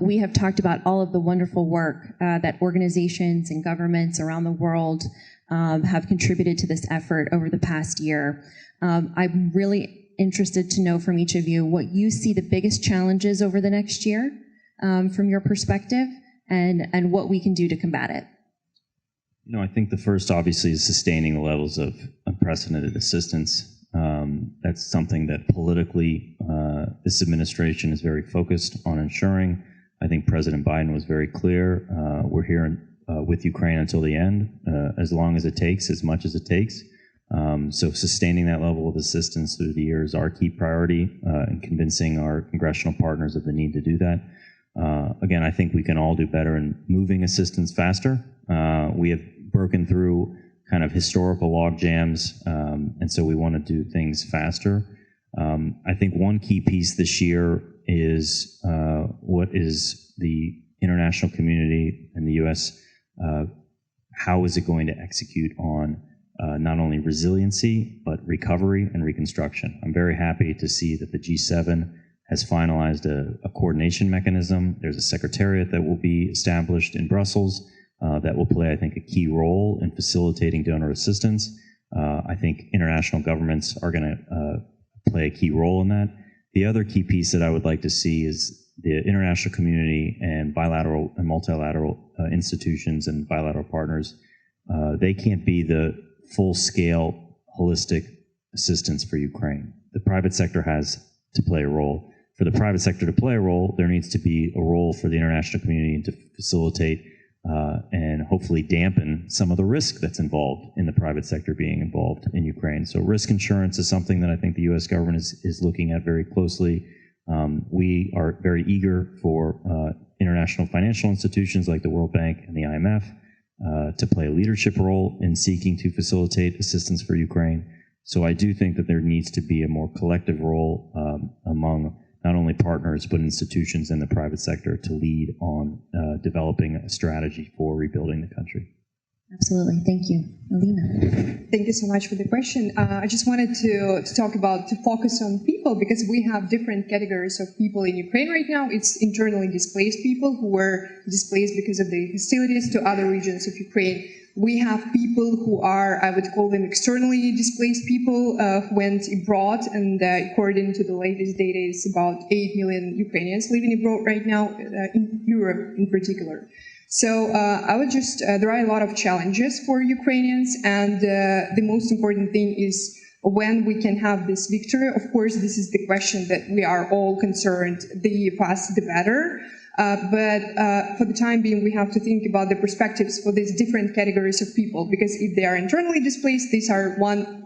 We have talked about all of the wonderful work that organizations and governments around the world have contributed to this effort over the past year. I'm really interested to know from each of you what you see the biggest challenges over the next year from your perspective, and what we can do to combat it. I think the first, obviously, is sustaining the levels of unprecedented assistance. That's something that politically this administration is very focused on ensuring. I think President Biden was very clear. We're here with Ukraine until the end, as long as it takes, as much as it takes. So sustaining that level of assistance through the year is our key priority, and convincing our congressional partners of the need to do that. Again, I think we can all do better in moving assistance faster. We have broken through kind of historical log jams, and so we want to do things faster. I think one key piece this year is what is the international community and the U.S., how is it going to execute on not only resiliency, but recovery and reconstruction. I'm very happy to see that the G7 has finalized a coordination mechanism. There's a secretariat that will be established in Brussels that will play, I think, a key role in facilitating donor assistance. I think international governments are going to play a key role in that. The other key piece that I would like to see is the international community and bilateral and multilateral institutions and bilateral partners. They can't be the full-scale, holistic assistance for Ukraine. The private sector has to play a role. For the private sector to play a role, there needs to be a role for the international community to facilitate and hopefully dampen some of the risk that's involved in the private sector being involved in Ukraine. So risk insurance is something that I think the U.S. government is looking at very closely. We are very eager for international financial institutions like the World Bank and the IMF to play a leadership role in seeking to facilitate assistance for Ukraine. So I do think that there needs to be a more collective role among not only partners, but institutions in the private sector to lead on developing a strategy for rebuilding the country. Absolutely. Thank you. Alina. Thank you so much for the question. I just wanted to focus on people, because we have different categories of people in Ukraine right now. It's internally displaced people who were displaced because of the hostilities to other regions of Ukraine. We have people who are, I would call them externally displaced people, who went abroad, and according to the latest data, it's about 8 million Ukrainians living abroad right now, in Europe in particular. So there are a lot of challenges for Ukrainians, and the most important thing is when we can have this victory. Of course, this is the question that we are all concerned, the faster the better. But for the time being, we have to think about the perspectives for these different categories of people, because if they are internally displaced, these are one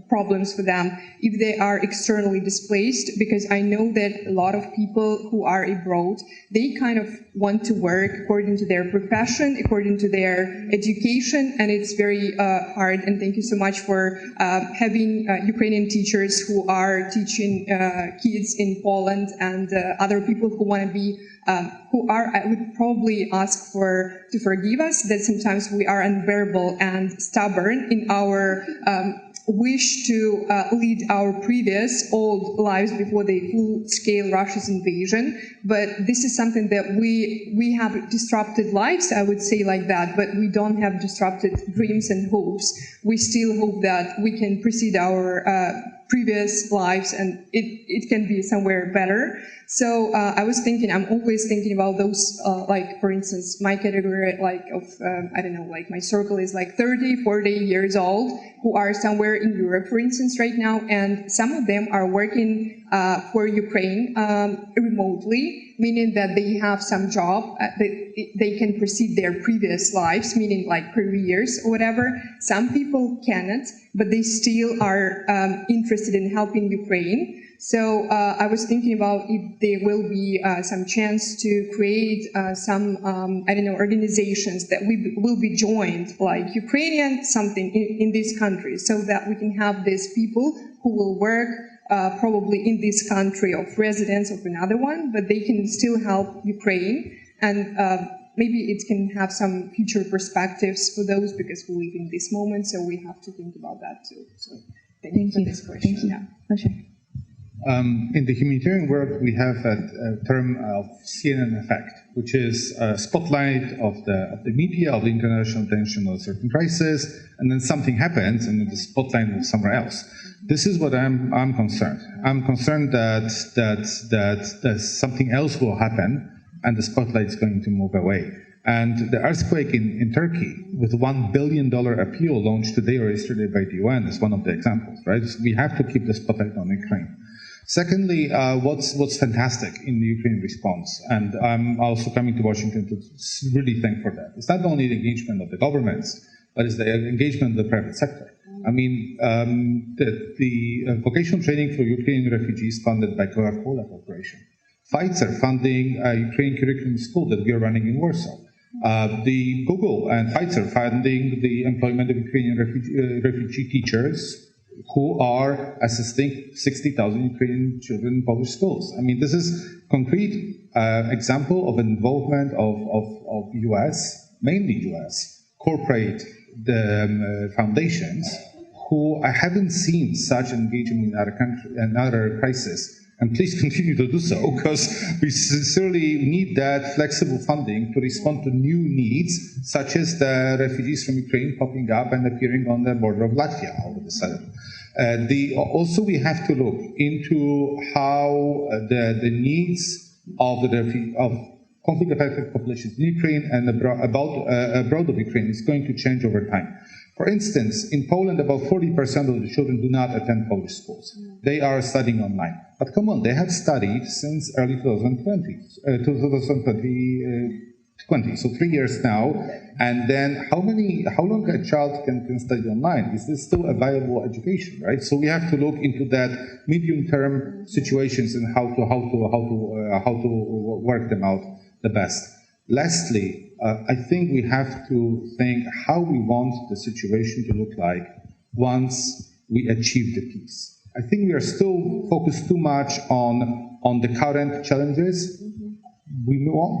problems for them. If they are externally displaced, because I know that a lot of people who are abroad, they kind of want to work according to their profession, according to their education, and it's very hard. And thank you so much for having Ukrainian teachers who are teaching kids in Poland, and other people who want to be I would probably ask to forgive us that sometimes we are unbearable and stubborn in our wish to lead our previous old lives before the full-scale Russia's invasion. But this is something that we have disrupted lives, I would say like that, but we don't have disrupted dreams and hopes. We still hope that we can proceed our previous lives, and it can be somewhere better. So I'm always thinking about those, like, for instance, my category, my circle is like 30, 40 years old, who are somewhere in Europe, for instance, right now, and some of them are working for Ukraine remotely, meaning that they have some job, they can proceed their previous lives, meaning like careers or whatever. Some people cannot, but they still are interested in helping Ukraine. So I was thinking about if there will be some chance to create some, organizations that will be joined, like Ukrainian something in this country, so that we can have these people who will work probably in this country of residence of another one, but they can still help Ukraine. And maybe it can have some future perspectives for those, because we live in this moment, so we have to think about that too. So thank you for this question. Thank you. Yeah. Pleasure. In the humanitarian world, we have a term of CNN effect, which is a spotlight of the media, of the international attention on a certain crisis, and then something happens, and the spotlight is somewhere else. This is what I'm concerned. I'm concerned that something else will happen, and the spotlight is going to move away. And the earthquake in Turkey, with a $1 billion appeal launched today or yesterday by the UN, is one of the examples, right? So we have to keep the spotlight on Ukraine. Secondly, what's fantastic in the Ukraine response, and I'm also coming to Washington to really thank for that. It's not only the engagement of the governments, but it's the engagement of the private sector. I mean, the vocational training for Ukrainian refugees funded by Coca-Cola Corporation. Pfizer funding a Ukrainian curriculum school that we are running in Warsaw. The Google and Pfizer funding the employment of Ukrainian refugee teachers who are assisting 60,000 Ukrainian children in Polish schools. I mean, this is concrete example of involvement of US, mainly US, corporate foundations who I haven't seen such engagement in other countries and other crises. And please continue to do so, because we sincerely need that flexible funding to respond to new needs, such as the refugees from Ukraine popping up and appearing on the border of Latvia all of a sudden. Also, we have to look into how the needs of conflict-affected populations in Ukraine and abroad of Ukraine is going to change over time. For instance, in Poland, about 40% of the children do not attend Polish schools. They are studying online. But come on, they have studied since early 2020, so 3 years now. And then how long a child can study online? Is this still a viable education, right? So we have to look into that medium-term situations and how to work them out the best. Lastly, I think we have to think how we want the situation to look like once we achieve the peace. I think we are still focused too much on the current challenges. We know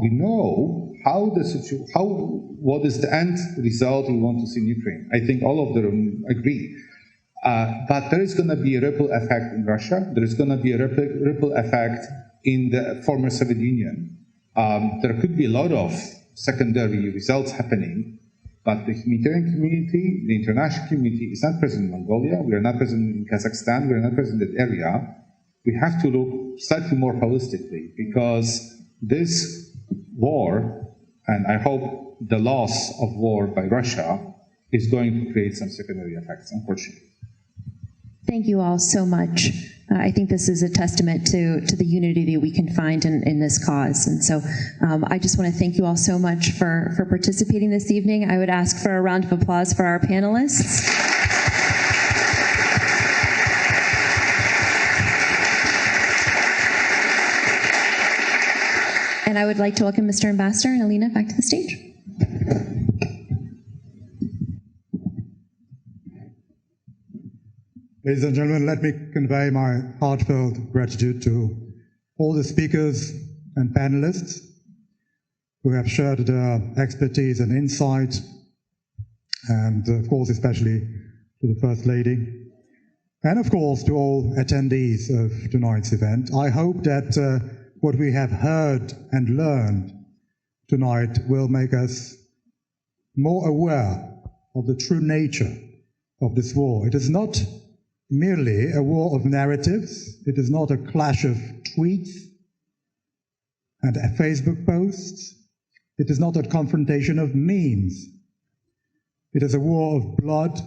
what is the end result we want to see in Ukraine. I think all of them agree. But there is going to be a ripple effect in Russia. There is going to be a ripple effect in the former Soviet Union. There could be a lot of secondary results happening, but the humanitarian community, the international community is not present in Mongolia, we are not present in Kazakhstan, we are not present in that area. We have to look slightly more holistically, because this war, and I hope the loss of war by Russia, is going to create some secondary effects, unfortunately. Thank you all so much. I think this is a testament to the unity that we can find in this cause. And so I just want to thank you all so much for participating this evening. I would ask for a round of applause for our panelists. And I would like to welcome Mr. Ambassador and Alina back to the stage. Ladies and gentlemen, let me convey my heartfelt gratitude to all the speakers and panelists who have shared their expertise and insight, and of course especially to the First Lady, and of course to all attendees of tonight's event. I hope that what we have heard and learned tonight will make us more aware of the true nature of this war. It is not merely a war of narratives. It is not a clash of tweets and Facebook posts. It is not a confrontation of memes. It is a war of blood,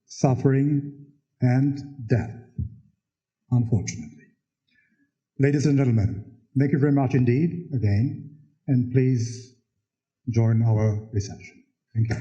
suffering, and death, unfortunately. Ladies and gentlemen, thank you very much indeed again, and please join our reception. Thank you.